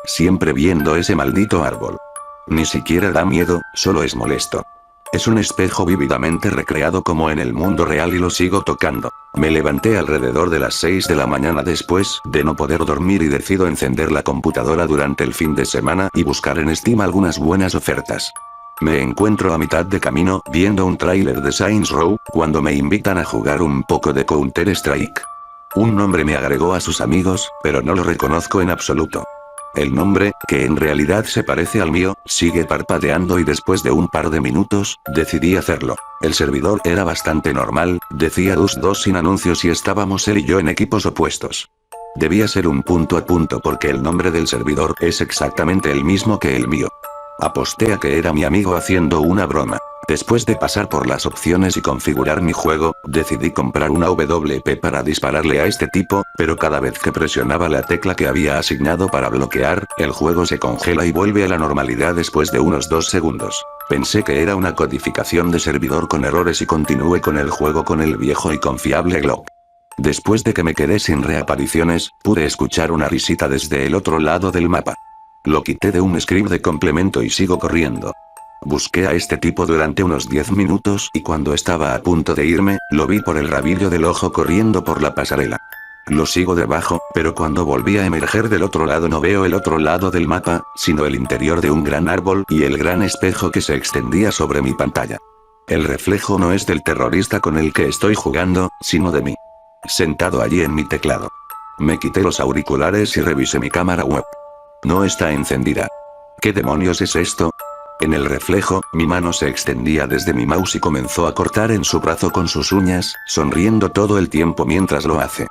Siempre viendo ese maldito árbol. Ni siquiera da miedo, solo es molesto. Es un espejo vívidamente recreado como en el mundo real y lo sigo tocando. Me levanté alrededor de las 6 de la mañana después de no poder dormir y decido encender la computadora durante el fin de semana y buscar en Steam algunas buenas ofertas. Me encuentro a mitad de camino viendo un tráiler de Saints Row cuando me invitan a jugar un poco de Counter-Strike. Un hombre me agregó a sus amigos, pero no lo reconozco en absoluto. El nombre, que en realidad se parece al mío, sigue parpadeando y después de un par de minutos, decidí hacerlo. El servidor era bastante normal, decía DUS2 sin anuncios y estábamos él y yo en equipos opuestos. Debía ser un punto a punto porque el nombre del servidor es exactamente el mismo que el mío. Aposté a que era mi amigo haciendo una broma. Después de pasar por las opciones y configurar mi juego, decidí comprar una AWP para dispararle a este tipo, pero cada vez que presionaba la tecla que había asignado para bloquear, el juego se congela y vuelve a la normalidad después de unos 2 segundos. Pensé que era una codificación de servidor con errores y continué con el juego con el viejo y confiable Glock. Después de que me quedé sin reapariciones, pude escuchar una risita desde el otro lado del mapa. Lo quité de un script de complemento y sigo corriendo. Busqué a este tipo durante unos 10 minutos y cuando estaba a punto de irme, lo vi por el rabillo del ojo corriendo por la pasarela. Lo sigo debajo, pero cuando volví a emerger del otro lado no veo el otro lado del mapa, sino el interior de un gran árbol y el gran espejo que se extendía sobre mi pantalla. El reflejo no es del terrorista con el que estoy jugando, sino de mí. Sentado allí en mi teclado. Me quité los auriculares y revisé mi cámara web. No está encendida. ¿Qué demonios es esto? En el reflejo, mi mano se extendía desde mi mouse y comenzó a cortar en su brazo con sus uñas, sonriendo todo el tiempo mientras lo hace.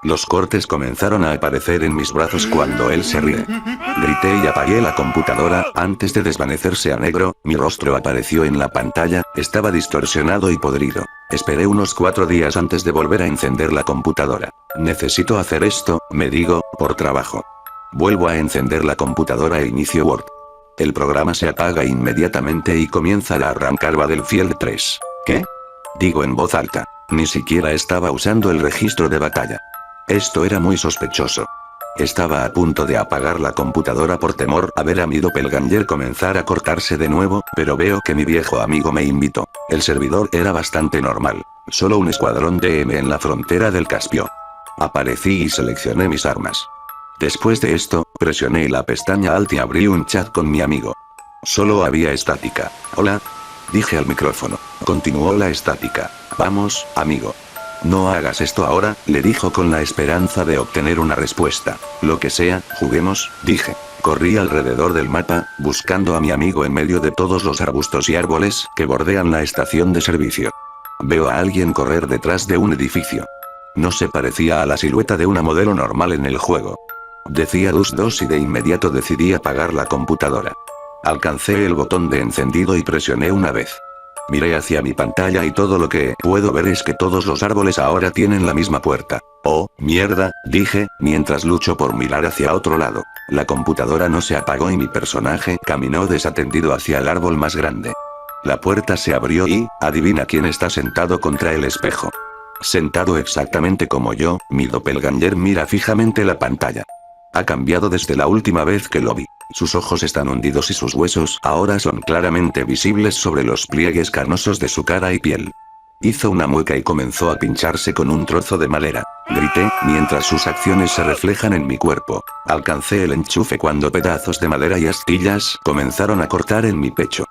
Los cortes comenzaron a aparecer en mis brazos cuando él se ríe. Grité y apagué la computadora, antes de desvanecerse a negro, mi rostro apareció en la pantalla, estaba distorsionado y podrido. Esperé unos 4 días antes de volver a encender la computadora. Necesito hacer esto, me digo, por trabajo. Vuelvo a encender la computadora e inicio Word. El programa se apaga inmediatamente y comienza a arrancar Battlefield 3. ¿Qué? Digo en voz alta. Ni siquiera estaba usando el registro de batalla. Esto era muy sospechoso. Estaba a punto de apagar la computadora por temor a ver a mi doppelganger comenzar a cortarse de nuevo, pero veo que mi viejo amigo me invitó. El servidor era bastante normal. Solo un escuadrón DM en la frontera del Caspio. Aparecí y seleccioné mis armas. Después de esto, presioné la pestaña Alt y abrí un chat con mi amigo. Solo había estática. Hola. Dije al micrófono. Continuó la estática. Vamos, amigo. No hagas esto ahora, le dijo con la esperanza de obtener una respuesta. Lo que sea, juguemos, dije. Corrí alrededor del mapa, buscando a mi amigo en medio de todos los arbustos y árboles que bordean la estación de servicio. Veo a alguien correr detrás de un edificio. No se parecía a la silueta de una modelo normal en el juego. Decía DUS2 y de inmediato decidí apagar la computadora. Alcancé el botón de encendido y presioné una vez. Miré hacia mi pantalla y todo lo que puedo ver es que todos los árboles ahora tienen la misma puerta. Oh, mierda, dije, mientras lucho por mirar hacia otro lado. La computadora no se apagó y mi personaje caminó desatendido hacia el árbol más grande. La puerta se abrió y, adivina quién está sentado contra el espejo. Sentado exactamente como yo, mi doppelganger mira fijamente la pantalla. Ha cambiado desde la última vez que lo vi. Sus ojos están hundidos y sus huesos ahora son claramente visibles sobre los pliegues carnosos de su cara y piel. Hizo una mueca y comenzó a pincharse con un trozo de madera. Grité, mientras sus acciones se reflejan en mi cuerpo. Alcancé el enchufe cuando pedazos de madera y astillas comenzaron a cortar en mi pecho.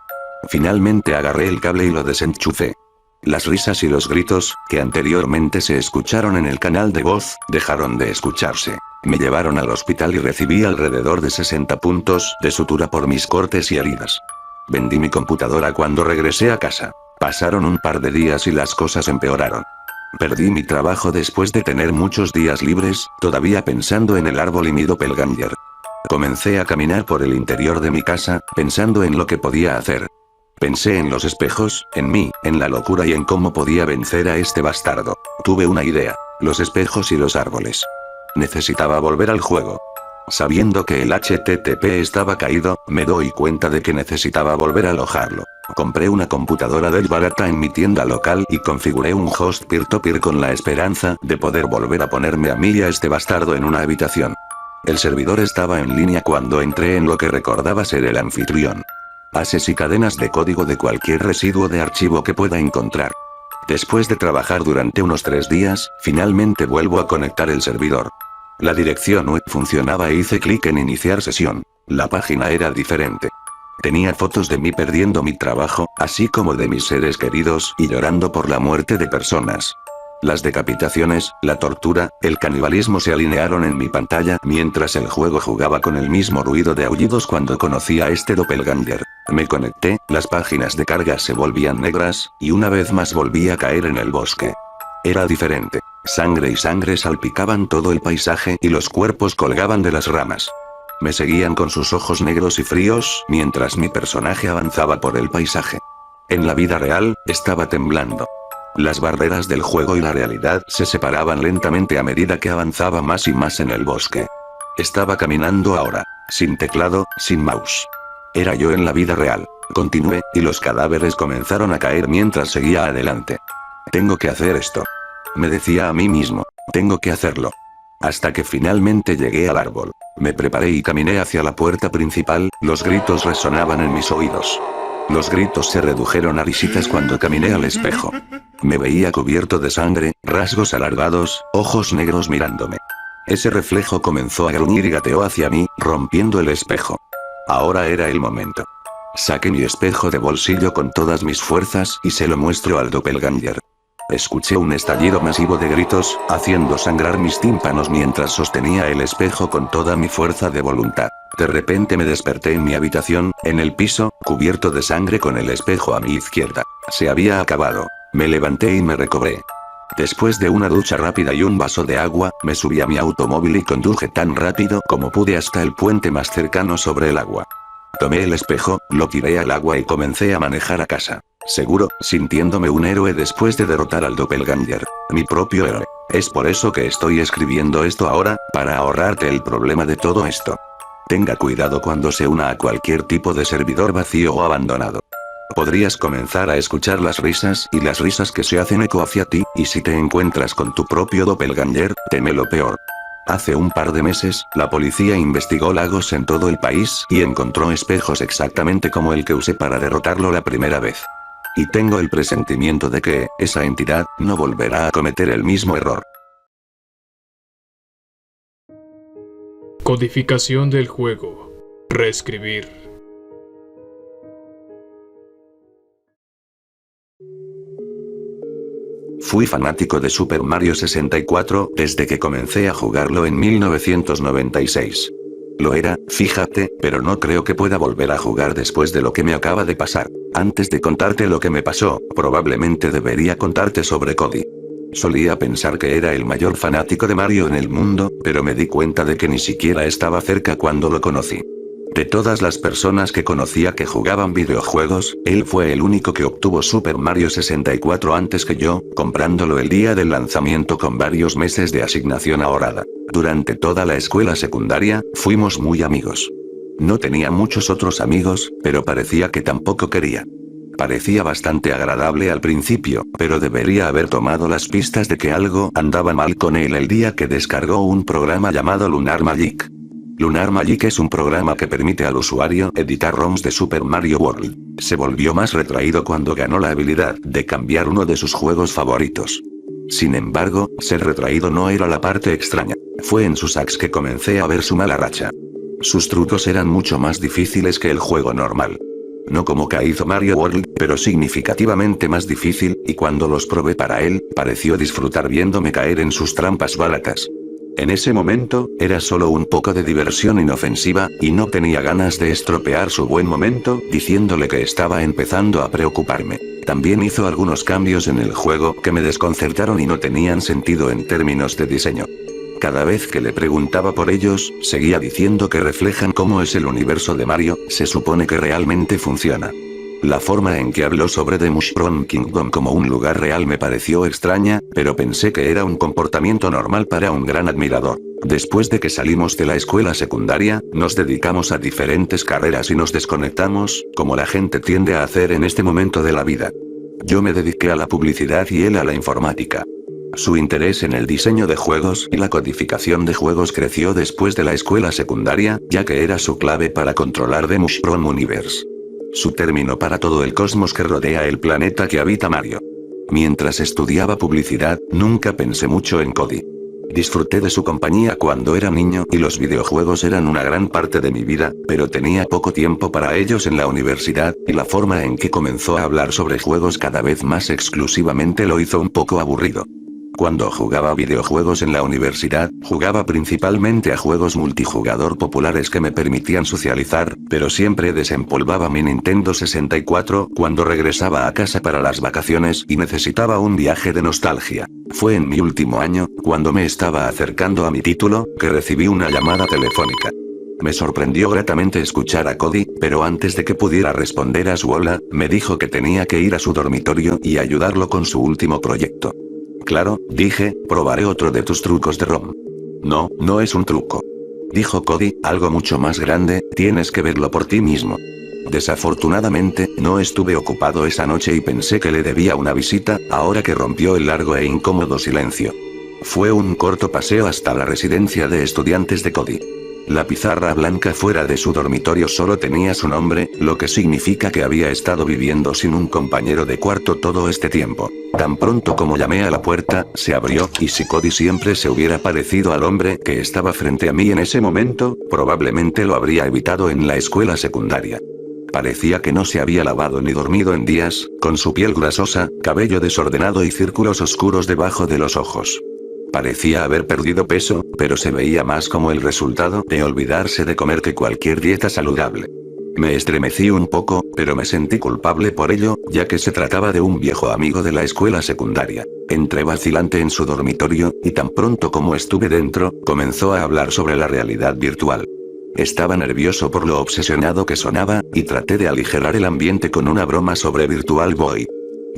Finalmente agarré el cable y lo desenchufé. Las risas y los gritos, que anteriormente se escucharon en el canal de voz, dejaron de escucharse. Me llevaron al hospital y recibí alrededor de 60 puntos de sutura por mis cortes y heridas. Vendí mi computadora cuando regresé a casa. Pasaron un par de días y las cosas empeoraron. Perdí mi trabajo después de tener muchos días libres, todavía pensando en el árbol y mi doppelganger. Comencé a caminar por el interior de mi casa, pensando en lo que podía hacer. Pensé en los espejos, en mí, en la locura y en cómo podía vencer a este bastardo. Tuve una idea. Los espejos y los árboles. Necesitaba volver al juego. Sabiendo que el HTTP estaba caído, me doy cuenta de que necesitaba volver a alojarlo. Compré una computadora Dell barata en mi tienda local y configuré un host peer-to-peer con la esperanza de poder volver a ponerme a mí y a este bastardo en una habitación. El servidor estaba en línea cuando entré en lo que recordaba ser el anfitrión. Bases y cadenas de código de cualquier residuo de archivo que pueda encontrar. Después de trabajar durante unos 3 días, finalmente vuelvo a conectar el servidor. La dirección web funcionaba e hice clic en iniciar sesión. La página era diferente. Tenía fotos de mí perdiendo mi trabajo, así como de mis seres queridos y llorando por la muerte de personas. Las decapitaciones, la tortura, el canibalismo se alinearon en mi pantalla mientras el juego jugaba con el mismo ruido de aullidos cuando conocí a este doppelganger. Me conecté, las páginas de carga se volvían negras, y una vez más volví a caer en el bosque. Era diferente. Sangre y sangre salpicaban todo el paisaje y los cuerpos colgaban de las ramas. Me seguían con sus ojos negros y fríos mientras mi personaje avanzaba por el paisaje. En la vida real, estaba temblando. Las barreras del juego y la realidad se separaban lentamente a medida que avanzaba más y más en el bosque. Estaba caminando ahora, sin teclado, sin mouse. Era yo en la vida real. Continué, y los cadáveres comenzaron a caer mientras seguía adelante. Tengo que hacer esto. Me decía a mí mismo. Tengo que hacerlo. Hasta que finalmente llegué al árbol. Me preparé y caminé hacia la puerta principal, los gritos resonaban en mis oídos. Los gritos se redujeron a risitas cuando caminé al espejo. Me veía cubierto de sangre, rasgos alargados, ojos negros mirándome. Ese reflejo comenzó a gruñir y gateó hacia mí, rompiendo el espejo. Ahora era el momento. Saqué mi espejo de bolsillo con todas mis fuerzas y se lo muestro al doppelganger. Escuché un estallido masivo de gritos, haciendo sangrar mis tímpanos mientras sostenía el espejo con toda mi fuerza de voluntad. De repente me desperté en mi habitación, en el piso, cubierto de sangre con el espejo a mi izquierda. Se había acabado. Me levanté y me recobré. Después de una ducha rápida y un vaso de agua, me subí a mi automóvil y conduje tan rápido como pude hasta el puente más cercano sobre el agua. Tomé el espejo, lo tiré al agua y comencé a manejar a casa. Seguro, sintiéndome un héroe después de derrotar al doppelganger. Mi propio héroe. Es por eso que estoy escribiendo esto ahora, para ahorrarte el problema de todo esto. Tenga cuidado cuando se una a cualquier tipo de servidor vacío o abandonado. Podrías comenzar a escuchar las risas y las risas que se hacen eco hacia ti, y si te encuentras con tu propio doppelganger, teme lo peor. Hace un par de meses, la policía investigó lagos en todo el país y encontró espejos exactamente como el que usé para derrotarlo la primera vez. Y tengo el presentimiento de que, esa entidad, no volverá a cometer el mismo error. Codificación del juego. Reescribir. Fui fanático de Super Mario 64 desde que comencé a jugarlo en 1996. Lo era, fíjate, pero no creo que pueda volver a jugar después de lo que me acaba de pasar. Antes de contarte lo que me pasó, probablemente debería contarte sobre Cody. Solía pensar que era el mayor fanático de Mario en el mundo, pero me di cuenta de que ni siquiera estaba cerca cuando lo conocí. De todas las personas que conocía que jugaban videojuegos, él fue el único que obtuvo Super Mario 64 antes que yo, comprándolo el día del lanzamiento con varios meses de asignación ahorrada. Durante toda la escuela secundaria, fuimos muy amigos. No tenía muchos otros amigos, pero parecía que tampoco quería. Parecía bastante agradable al principio, pero debería haber tomado las pistas de que algo andaba mal con él el día que descargó un programa llamado Lunar Magic. Lunar Magic es un programa que permite al usuario editar ROMs de Super Mario World. Se volvió más retraído cuando ganó la habilidad de cambiar uno de sus juegos favoritos. Sin embargo, ser retraído no era la parte extraña. Fue en sus hacks que comencé a ver su mala racha. Sus trucos eran mucho más difíciles que el juego normal. No como que hizo Mario World, pero significativamente más difícil, y cuando los probé para él, pareció disfrutar viéndome caer en sus trampas baratas. En ese momento, era solo un poco de diversión inofensiva, y no tenía ganas de estropear su buen momento, diciéndole que estaba empezando a preocuparme. También hizo algunos cambios en el juego que me desconcertaron y no tenían sentido en términos de diseño. Cada vez que le preguntaba por ellos, seguía diciendo que reflejan cómo es el universo de Mario, se supone que realmente funciona. La forma en que habló sobre The Mushroom Kingdom como un lugar real me pareció extraña, pero pensé que era un comportamiento normal para un gran admirador. Después de que salimos de la escuela secundaria, nos dedicamos a diferentes carreras y nos desconectamos, como la gente tiende a hacer en este momento de la vida. Yo me dediqué a la publicidad y él a la informática. Su interés en el diseño de juegos y la codificación de juegos creció después de la escuela secundaria, ya que era su clave para controlar The Mushroom Universe. Su término para todo el cosmos que rodea el planeta que habita Mario. Mientras estudiaba publicidad, nunca pensé mucho en Cody. Disfruté de su compañía cuando era niño y los videojuegos eran una gran parte de mi vida, pero tenía poco tiempo para ellos en la universidad, y la forma en que comenzó a hablar sobre juegos cada vez más exclusivamente lo hizo un poco aburrido. Cuando jugaba videojuegos en la universidad, jugaba principalmente a juegos multijugador populares que me permitían socializar, pero siempre desempolvaba mi Nintendo 64 cuando regresaba a casa para las vacaciones y necesitaba un viaje de nostalgia. Fue en mi último año, cuando me estaba acercando a mi título, que recibí una llamada telefónica. Me sorprendió gratamente escuchar a Cody, pero antes de que pudiera responder a su hola, me dijo que tenía que ir a su dormitorio y ayudarlo con su último proyecto. Claro, dije, probaré otro de tus trucos de ROM. No, no es un truco. Dijo Cody, algo mucho más grande, tienes que verlo por ti mismo. Desafortunadamente, no estuve ocupado esa noche y pensé que le debía una visita, ahora que rompió el largo e incómodo silencio. Fue un corto paseo hasta la residencia de estudiantes de Cody. La pizarra blanca fuera de su dormitorio solo tenía su nombre, lo que significa que había estado viviendo sin un compañero de cuarto todo este tiempo. Tan pronto como llamé a la puerta, se abrió, y si Cody siempre se hubiera parecido al hombre que estaba frente a mí en ese momento, probablemente lo habría evitado en la escuela secundaria. Parecía que no se había lavado ni dormido en días, con su piel grasosa, cabello desordenado y círculos oscuros debajo de los ojos. Parecía haber perdido peso, pero se veía más como el resultado de olvidarse de comer que cualquier dieta saludable. Me estremecí un poco, pero me sentí culpable por ello, ya que se trataba de un viejo amigo de la escuela secundaria. Entré vacilante en su dormitorio, y tan pronto como estuve dentro, comenzó a hablar sobre la realidad virtual. Estaba nervioso por lo obsesionado que sonaba, y traté de aligerar el ambiente con una broma sobre Virtual Boy.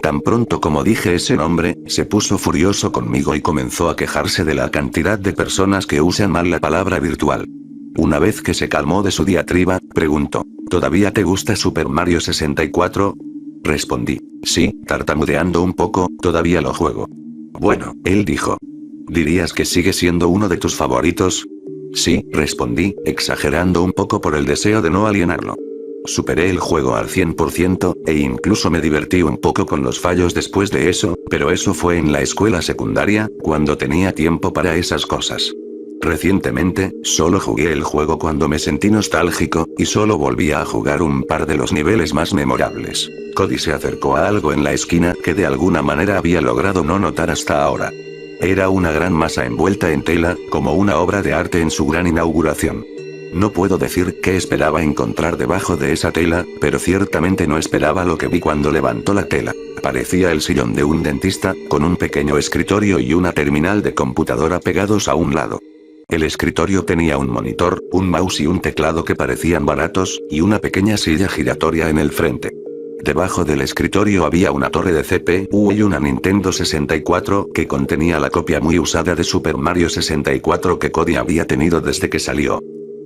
Tan pronto como dije ese nombre, se puso furioso conmigo y comenzó a quejarse de la cantidad de personas que usan mal la palabra virtual. Una vez que se calmó de su diatriba, preguntó, ¿todavía te gusta Super Mario 64? Respondí. Sí, tartamudeando un poco, todavía lo juego. Bueno, él dijo. ¿Dirías que sigue siendo uno de tus favoritos? Sí, respondí, exagerando un poco por el deseo de no alienarlo. Superé el juego al 100%, e incluso me divertí un poco con los fallos después de eso, pero eso fue en la escuela secundaria, cuando tenía tiempo para esas cosas. Recientemente, solo jugué el juego cuando me sentí nostálgico, y solo volví a jugar un par de los niveles más memorables. Cody se acercó a algo en la esquina que de alguna manera había logrado no notar hasta ahora. Era una gran masa envuelta en tela, como una obra de arte en su gran inauguración. No puedo decir qué esperaba encontrar debajo de esa tela, pero ciertamente no esperaba lo que vi cuando levantó la tela. Parecía el sillón de un dentista, con un pequeño escritorio y una terminal de computadora pegados a un lado. El escritorio tenía un monitor, un mouse y un teclado que parecían baratos, y una pequeña silla giratoria en el frente. Debajo del escritorio había una torre de CPU y una Nintendo 64 que contenía la copia muy usada de Super Mario 64 que Cody había tenido desde que salió.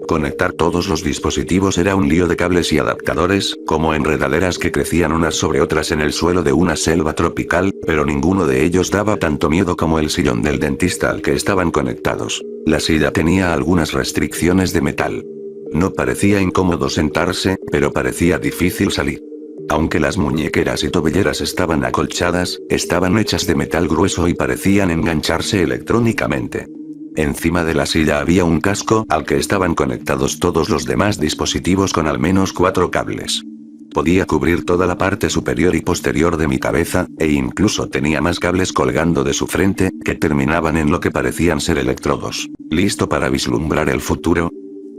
Conectar todos los dispositivos era un lío de cables y adaptadores, como enredaderas que crecían unas sobre otras en el suelo de una selva tropical, pero ninguno de ellos daba tanto miedo como el sillón del dentista al que estaban conectados. La silla tenía algunas restricciones de metal. No parecía incómodo sentarse, pero parecía difícil salir. Aunque las muñequeras y tobilleras estaban acolchadas, estaban hechas de metal grueso y parecían engancharse electrónicamente. Encima de la silla había un casco al que estaban conectados todos los demás dispositivos con al menos 4 cables. Podía cubrir toda la parte superior y posterior de mi cabeza, e incluso tenía más cables colgando de su frente, que terminaban en lo que parecían ser electrodos. ¿Listo para vislumbrar el futuro?,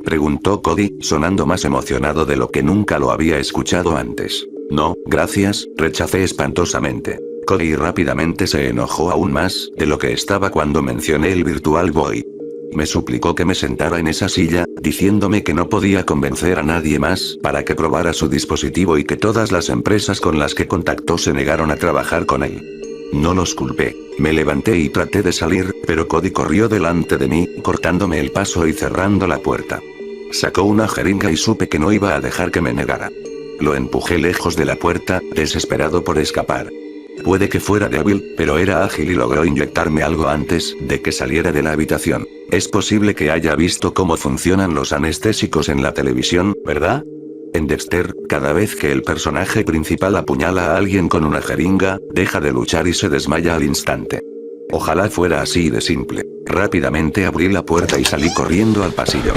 preguntó Cody, sonando más emocionado de lo que nunca lo había escuchado antes. No, gracias, rechacé espantosamente. Cody rápidamente se enojó aún más de lo que estaba cuando mencioné el Virtual Boy. Me suplicó que me sentara en esa silla, diciéndome que no podía convencer a nadie más para que probara su dispositivo y que todas las empresas con las que contactó se negaron a trabajar con él. No los culpé. Me levanté y traté de salir, pero Cody corrió delante de mí, cortándome el paso y cerrando la puerta. Sacó una jeringa y supe que no iba a dejar que me negara. Lo empujé lejos de la puerta, desesperado por escapar. Puede que fuera débil, pero era ágil y logró inyectarme algo antes de que saliera de la habitación. Es posible que haya visto cómo funcionan los anestésicos en la televisión, ¿verdad? En Dexter, cada vez que el personaje principal apuñala a alguien con una jeringa, deja de luchar y se desmaya al instante. Ojalá fuera así de simple. Rápidamente abrí la puerta y salí corriendo al pasillo.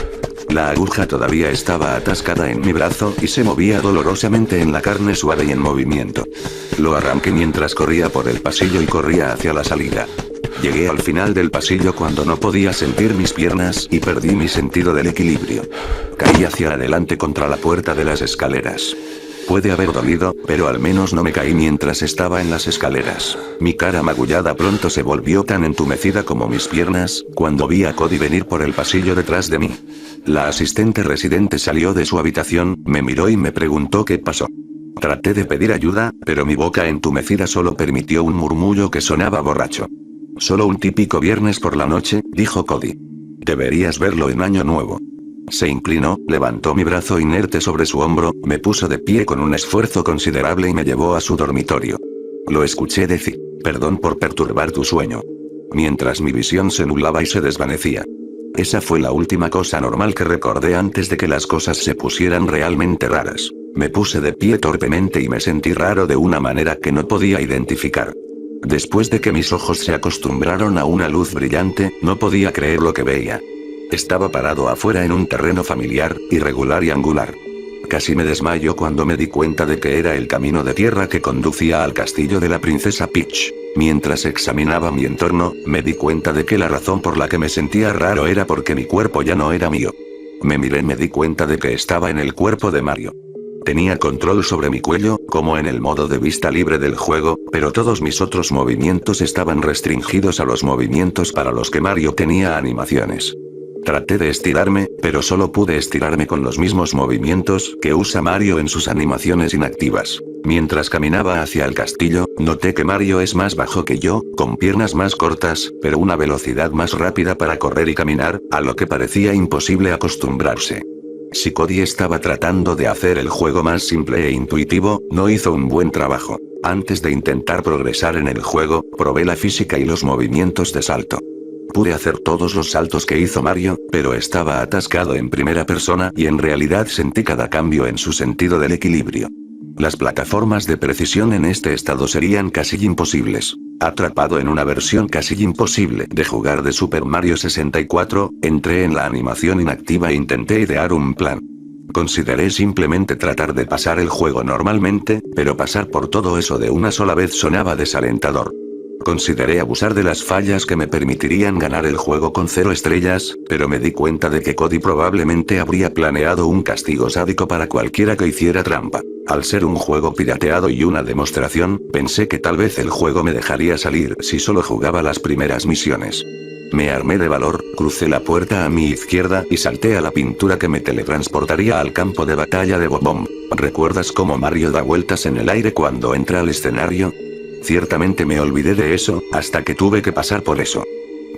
La aguja todavía estaba atascada en mi brazo y se movía dolorosamente en la carne suave y en movimiento. Lo arranqué mientras corría por el pasillo y corría hacia la salida. Llegué al final del pasillo cuando no podía sentir mis piernas y perdí mi sentido del equilibrio. Caí hacia adelante contra la puerta de las escaleras. Puede haber dolido, pero al menos no me caí mientras estaba en las escaleras. Mi cara magullada pronto se volvió tan entumecida como mis piernas, cuando vi a Cody venir por el pasillo detrás de mí. La asistente residente salió de su habitación, me miró y me preguntó qué pasó. Traté de pedir ayuda, pero mi boca entumecida solo permitió un murmullo que sonaba borracho. Solo un típico viernes por la noche, dijo Cody. Deberías verlo en Año Nuevo. Se inclinó, levantó mi brazo inerte sobre su hombro, me puso de pie con un esfuerzo considerable y me llevó a su dormitorio. Lo escuché decir, perdón por perturbar tu sueño. Mientras mi visión se nublaba y se desvanecía. Esa fue la última cosa normal que recordé antes de que las cosas se pusieran realmente raras. Me puse de pie torpemente y me sentí raro de una manera que no podía identificar. Después de que mis ojos se acostumbraron a una luz brillante, no podía creer lo que veía. Estaba parado afuera en un terreno familiar, irregular y angular. Casi me desmayo cuando me di cuenta de que era el camino de tierra que conducía al castillo de la princesa Peach. Mientras examinaba mi entorno, me di cuenta de que la razón por la que me sentía raro era porque mi cuerpo ya no era mío. Me miré y me di cuenta de que estaba en el cuerpo de Mario. Tenía control sobre mi cuello, como en el modo de vista libre del juego, pero todos mis otros movimientos estaban restringidos a los movimientos para los que Mario tenía animaciones. Traté de estirarme, pero solo pude estirarme con los mismos movimientos que usa Mario en sus animaciones inactivas. Mientras caminaba hacia el castillo, noté que Mario es más bajo que yo, con piernas más cortas, pero una velocidad más rápida para correr y caminar, a lo que parecía imposible acostumbrarse. Si Cody estaba tratando de hacer el juego más simple e intuitivo, no hizo un buen trabajo. Antes de intentar progresar en el juego, probé la física y los movimientos de salto. Pude hacer todos los saltos que hizo Mario, pero estaba atascado en primera persona y en realidad sentí cada cambio en su sentido del equilibrio. Las plataformas de precisión en este estado serían casi imposibles. Atrapado en una versión casi imposible de jugar de Super Mario 64, entré en la animación inactiva e intenté idear un plan. Consideré simplemente tratar de pasar el juego normalmente, pero pasar por todo eso de una sola vez sonaba desalentador. Consideré abusar de las fallas que me permitirían ganar el juego con 0 estrellas, pero me di cuenta de que Cody probablemente habría planeado un castigo sádico para cualquiera que hiciera trampa. Al ser un juego pirateado y una demostración, pensé que tal vez el juego me dejaría salir si solo jugaba las primeras misiones. Me armé de valor, crucé la puerta a mi izquierda y salté a la pintura que me teletransportaría al campo de batalla de Bob-omb. ¿Recuerdas cómo Mario da vueltas en el aire cuando entra al escenario? Ciertamente me olvidé de eso, hasta que tuve que pasar por eso.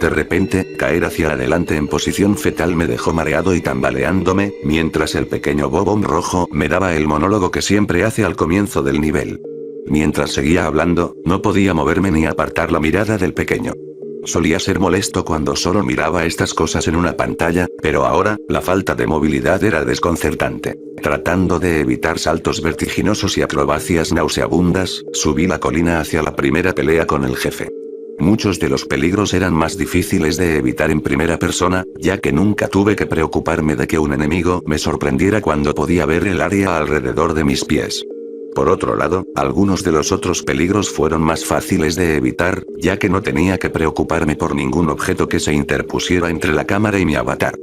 De repente, caer hacia adelante en posición fetal me dejó mareado y tambaleándome, mientras el pequeño Bob-omb rojo me daba el monólogo que siempre hace al comienzo del nivel. Mientras seguía hablando, no podía moverme ni apartar la mirada del pequeño. Solía ser molesto cuando solo miraba estas cosas en una pantalla, pero ahora, la falta de movilidad era desconcertante. Tratando de evitar saltos vertiginosos y acrobacias nauseabundas, subí la colina hacia la primera pelea con el jefe. Muchos de los peligros eran más difíciles de evitar en primera persona, ya que nunca tuve que preocuparme de que un enemigo me sorprendiera cuando podía ver el área alrededor de mis pies. Por otro lado, algunos de los otros peligros fueron más fáciles de evitar, ya que no tenía que preocuparme por ningún objeto que se interpusiera entre la cámara y mi avatar.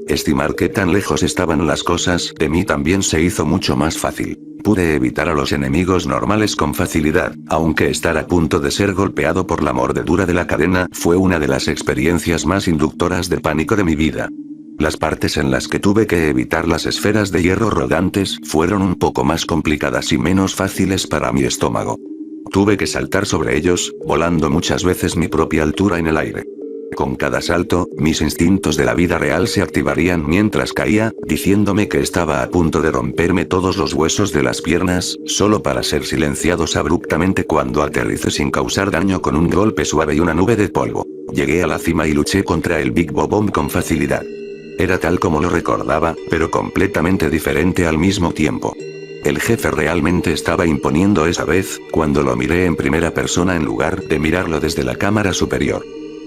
Estimar qué tan lejos estaban las cosas de mí también se hizo mucho más fácil. Pude evitar a los enemigos normales con facilidad, aunque estar a punto de ser golpeado por la mordedura de la cadena fue una de las experiencias más inductoras de pánico de mi vida. Las partes en las que tuve que evitar las esferas de hierro rodantes fueron un poco más complicadas y menos fáciles para mi estómago. Tuve que saltar sobre ellos, volando muchas veces mi propia altura en el aire. Con cada salto, mis instintos de la vida real se activarían mientras caía, diciéndome que estaba a punto de romperme todos los huesos de las piernas, solo para ser silenciados abruptamente cuando aterricé sin causar daño con un golpe suave y una nube de polvo. Llegué a la cima y luché contra el Big Bob-omb con facilidad. Era tal como lo recordaba, pero completamente diferente al mismo tiempo. El jefe realmente estaba imponiendo esa vez, cuando lo miré en primera persona en lugar de mirarlo desde la cámara superior.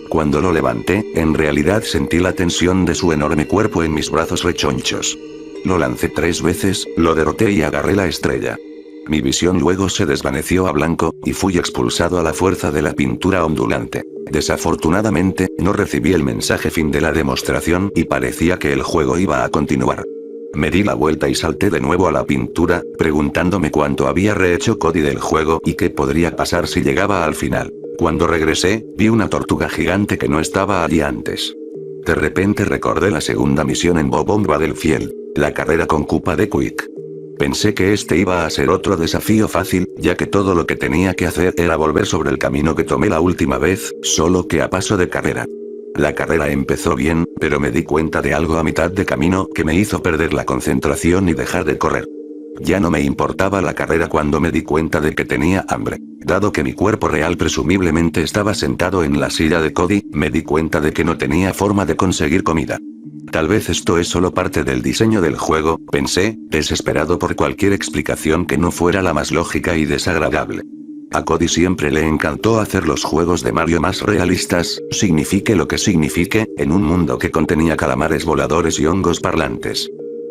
Cuando lo levanté, en realidad sentí la tensión de su enorme cuerpo en mis brazos rechonchos. Lo lancé 3 veces, lo derroté y agarré la estrella. Mi visión luego se desvaneció a blanco, y fui expulsado a la fuerza de la pintura ondulante. Desafortunadamente, no recibí el mensaje fin de la demostración y parecía que el juego iba a continuar. Me di la vuelta y salté de nuevo a la pintura, preguntándome cuánto había rehecho Cody del juego y qué podría pasar si llegaba al final. Cuando regresé, vi una tortuga gigante que no estaba allí antes. De repente recordé la segunda misión en Bob-omb Battlefield, la carrera con Koopa de Quick. Pensé que este iba a ser otro desafío fácil, ya que todo lo que tenía que hacer era volver sobre el camino que tomé la última vez, solo que a paso de carrera. La carrera empezó bien, pero me di cuenta de algo a mitad de camino que me hizo perder la concentración y dejar de correr. Ya no me importaba la carrera cuando me di cuenta de que tenía hambre. Dado que mi cuerpo real presumiblemente estaba sentado en la silla de Cody, me di cuenta de que no tenía forma de conseguir comida. Tal vez esto es solo parte del diseño del juego, pensé, desesperado por cualquier explicación que no fuera la más lógica y desagradable. A Cody siempre le encantó hacer los juegos de Mario más realistas, signifique lo que signifique, en un mundo que contenía calamares voladores y hongos parlantes.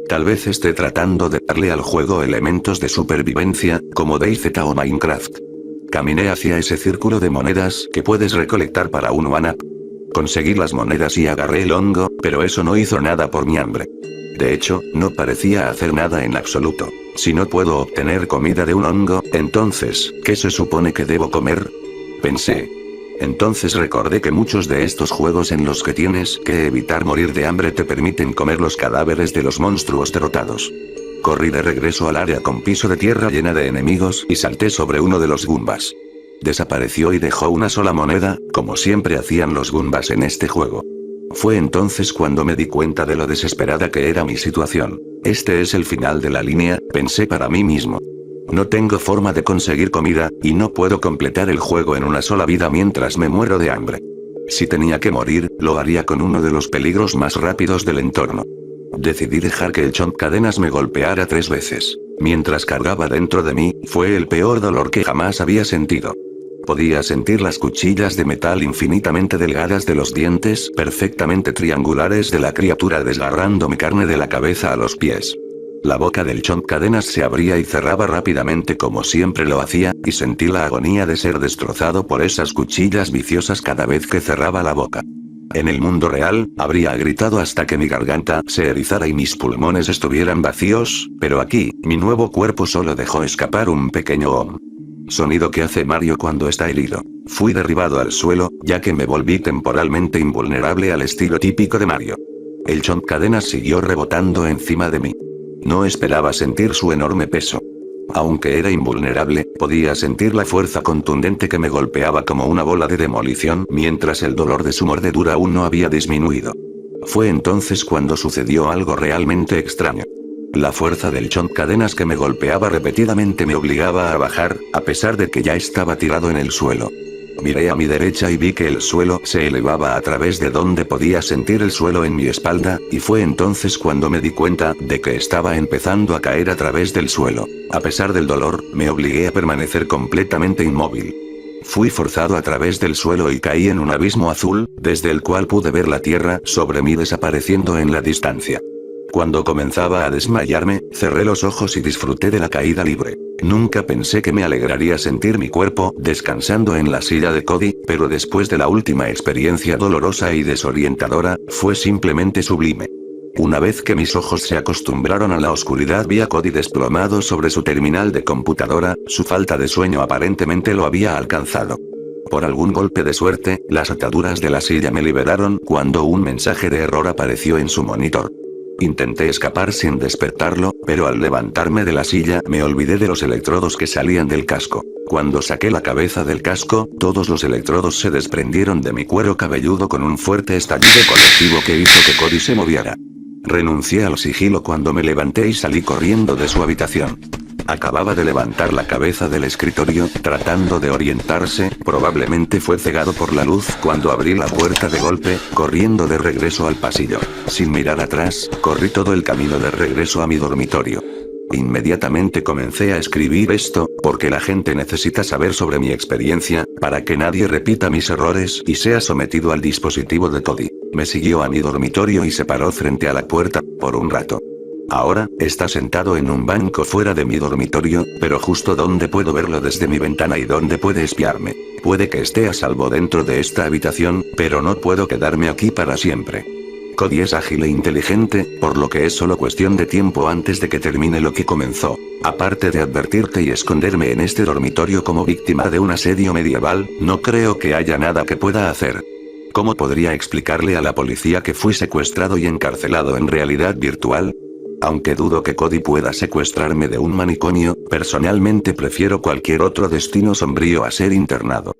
Tal vez esté tratando de darle al juego elementos de supervivencia, como DayZ o Minecraft. Caminé hacia ese círculo de monedas que puedes recolectar para un one-up. Conseguí las monedas y agarré el hongo, pero eso no hizo nada por mi hambre. De hecho, no parecía hacer nada en absoluto. Si no puedo obtener comida de un hongo, entonces, ¿qué se supone que debo comer? Pensé. Entonces recordé que muchos de estos juegos en los que tienes que evitar morir de hambre te permiten comer los cadáveres de los monstruos derrotados. Corrí de regreso al área con piso de tierra llena de enemigos y salté sobre uno de los Goombas. Desapareció y dejó una sola moneda, como siempre hacían los Goombas en este juego. Fue entonces cuando me di cuenta de lo desesperada que era mi situación. Este es el final de la línea, pensé para mí mismo. No tengo forma de conseguir comida, y no puedo completar el juego en una sola vida mientras me muero de hambre. Si tenía que morir, lo haría con uno de los peligros más rápidos del entorno. Decidí dejar que el chontcadenas me golpeara 3 veces. Mientras cargaba dentro de mí, fue el peor dolor que jamás había sentido. Podía sentir las cuchillas de metal infinitamente delgadas de los dientes perfectamente triangulares de la criatura desgarrando mi carne de la cabeza a los pies. La boca del chontcadenas se abría y cerraba rápidamente como siempre lo hacía, y sentí la agonía de ser destrozado por esas cuchillas viciosas cada vez que cerraba la boca. En el mundo real, habría gritado hasta que mi garganta se erizara y mis pulmones estuvieran vacíos, pero aquí, mi nuevo cuerpo solo dejó escapar un pequeño om. Sonido que hace Mario cuando está herido. Fui derribado al suelo, ya que me volví temporalmente invulnerable al estilo típico de Mario. El chontcadenas siguió rebotando encima de mí. No esperaba sentir su enorme peso. Aunque era invulnerable, podía sentir la fuerza contundente que me golpeaba como una bola de demolición mientras el dolor de su mordedura aún no había disminuido. Fue entonces cuando sucedió algo realmente extraño. La fuerza del chontcadenas que me golpeaba repetidamente me obligaba a bajar, a pesar de que ya estaba tirado en el suelo. Miré a mi derecha y vi que el suelo se elevaba a través de donde podía sentir el suelo en mi espalda, y fue entonces cuando me di cuenta de que estaba empezando a caer a través del suelo. A pesar del dolor, me obligué a permanecer completamente inmóvil. Fui forzado a través del suelo y caí en un abismo azul, desde el cual pude ver la tierra sobre mí desapareciendo en la distancia. Cuando comenzaba a desmayarme, cerré los ojos y disfruté de la caída libre. Nunca pensé que me alegraría sentir mi cuerpo descansando en la silla de Cody, pero después de la última experiencia dolorosa y desorientadora, fue simplemente sublime. Una vez que mis ojos se acostumbraron a la oscuridad, vi a Cody desplomado sobre su terminal de computadora, su falta de sueño aparentemente lo había alcanzado. Por algún golpe de suerte, las ataduras de la silla me liberaron cuando un mensaje de error apareció en su monitor. Intenté escapar sin despertarlo, pero al levantarme de la silla me olvidé de los electrodos que salían del casco. Cuando saqué la cabeza del casco, todos los electrodos se desprendieron de mi cuero cabelludo con un fuerte estallido colectivo que hizo que Cody se moviera. Renuncié al sigilo cuando me levanté y salí corriendo de su habitación. Acababa de levantar la cabeza del escritorio, tratando de orientarse, probablemente fue cegado por la luz cuando abrí la puerta de golpe, corriendo de regreso al pasillo. Sin mirar atrás, corrí todo el camino de regreso a mi dormitorio. Inmediatamente comencé a escribir esto, porque la gente necesita saber sobre mi experiencia, para que nadie repita mis errores y sea sometido al dispositivo de Cody. Me siguió a mi dormitorio y se paró frente a la puerta, por un rato. Ahora, está sentado en un banco fuera de mi dormitorio, pero justo donde puedo verlo desde mi ventana y donde puede espiarme. Puede que esté a salvo dentro de esta habitación, pero no puedo quedarme aquí para siempre. Cody es ágil e inteligente, por lo que es solo cuestión de tiempo antes de que termine lo que comenzó. Aparte de advertirte y esconderme en este dormitorio como víctima de un asedio medieval, no creo que haya nada que pueda hacer. ¿Cómo podría explicarle a la policía que fui secuestrado y encarcelado en realidad virtual? Aunque dudo que Cody pueda secuestrarme de un manicomio, personalmente prefiero cualquier otro destino sombrío a ser internado.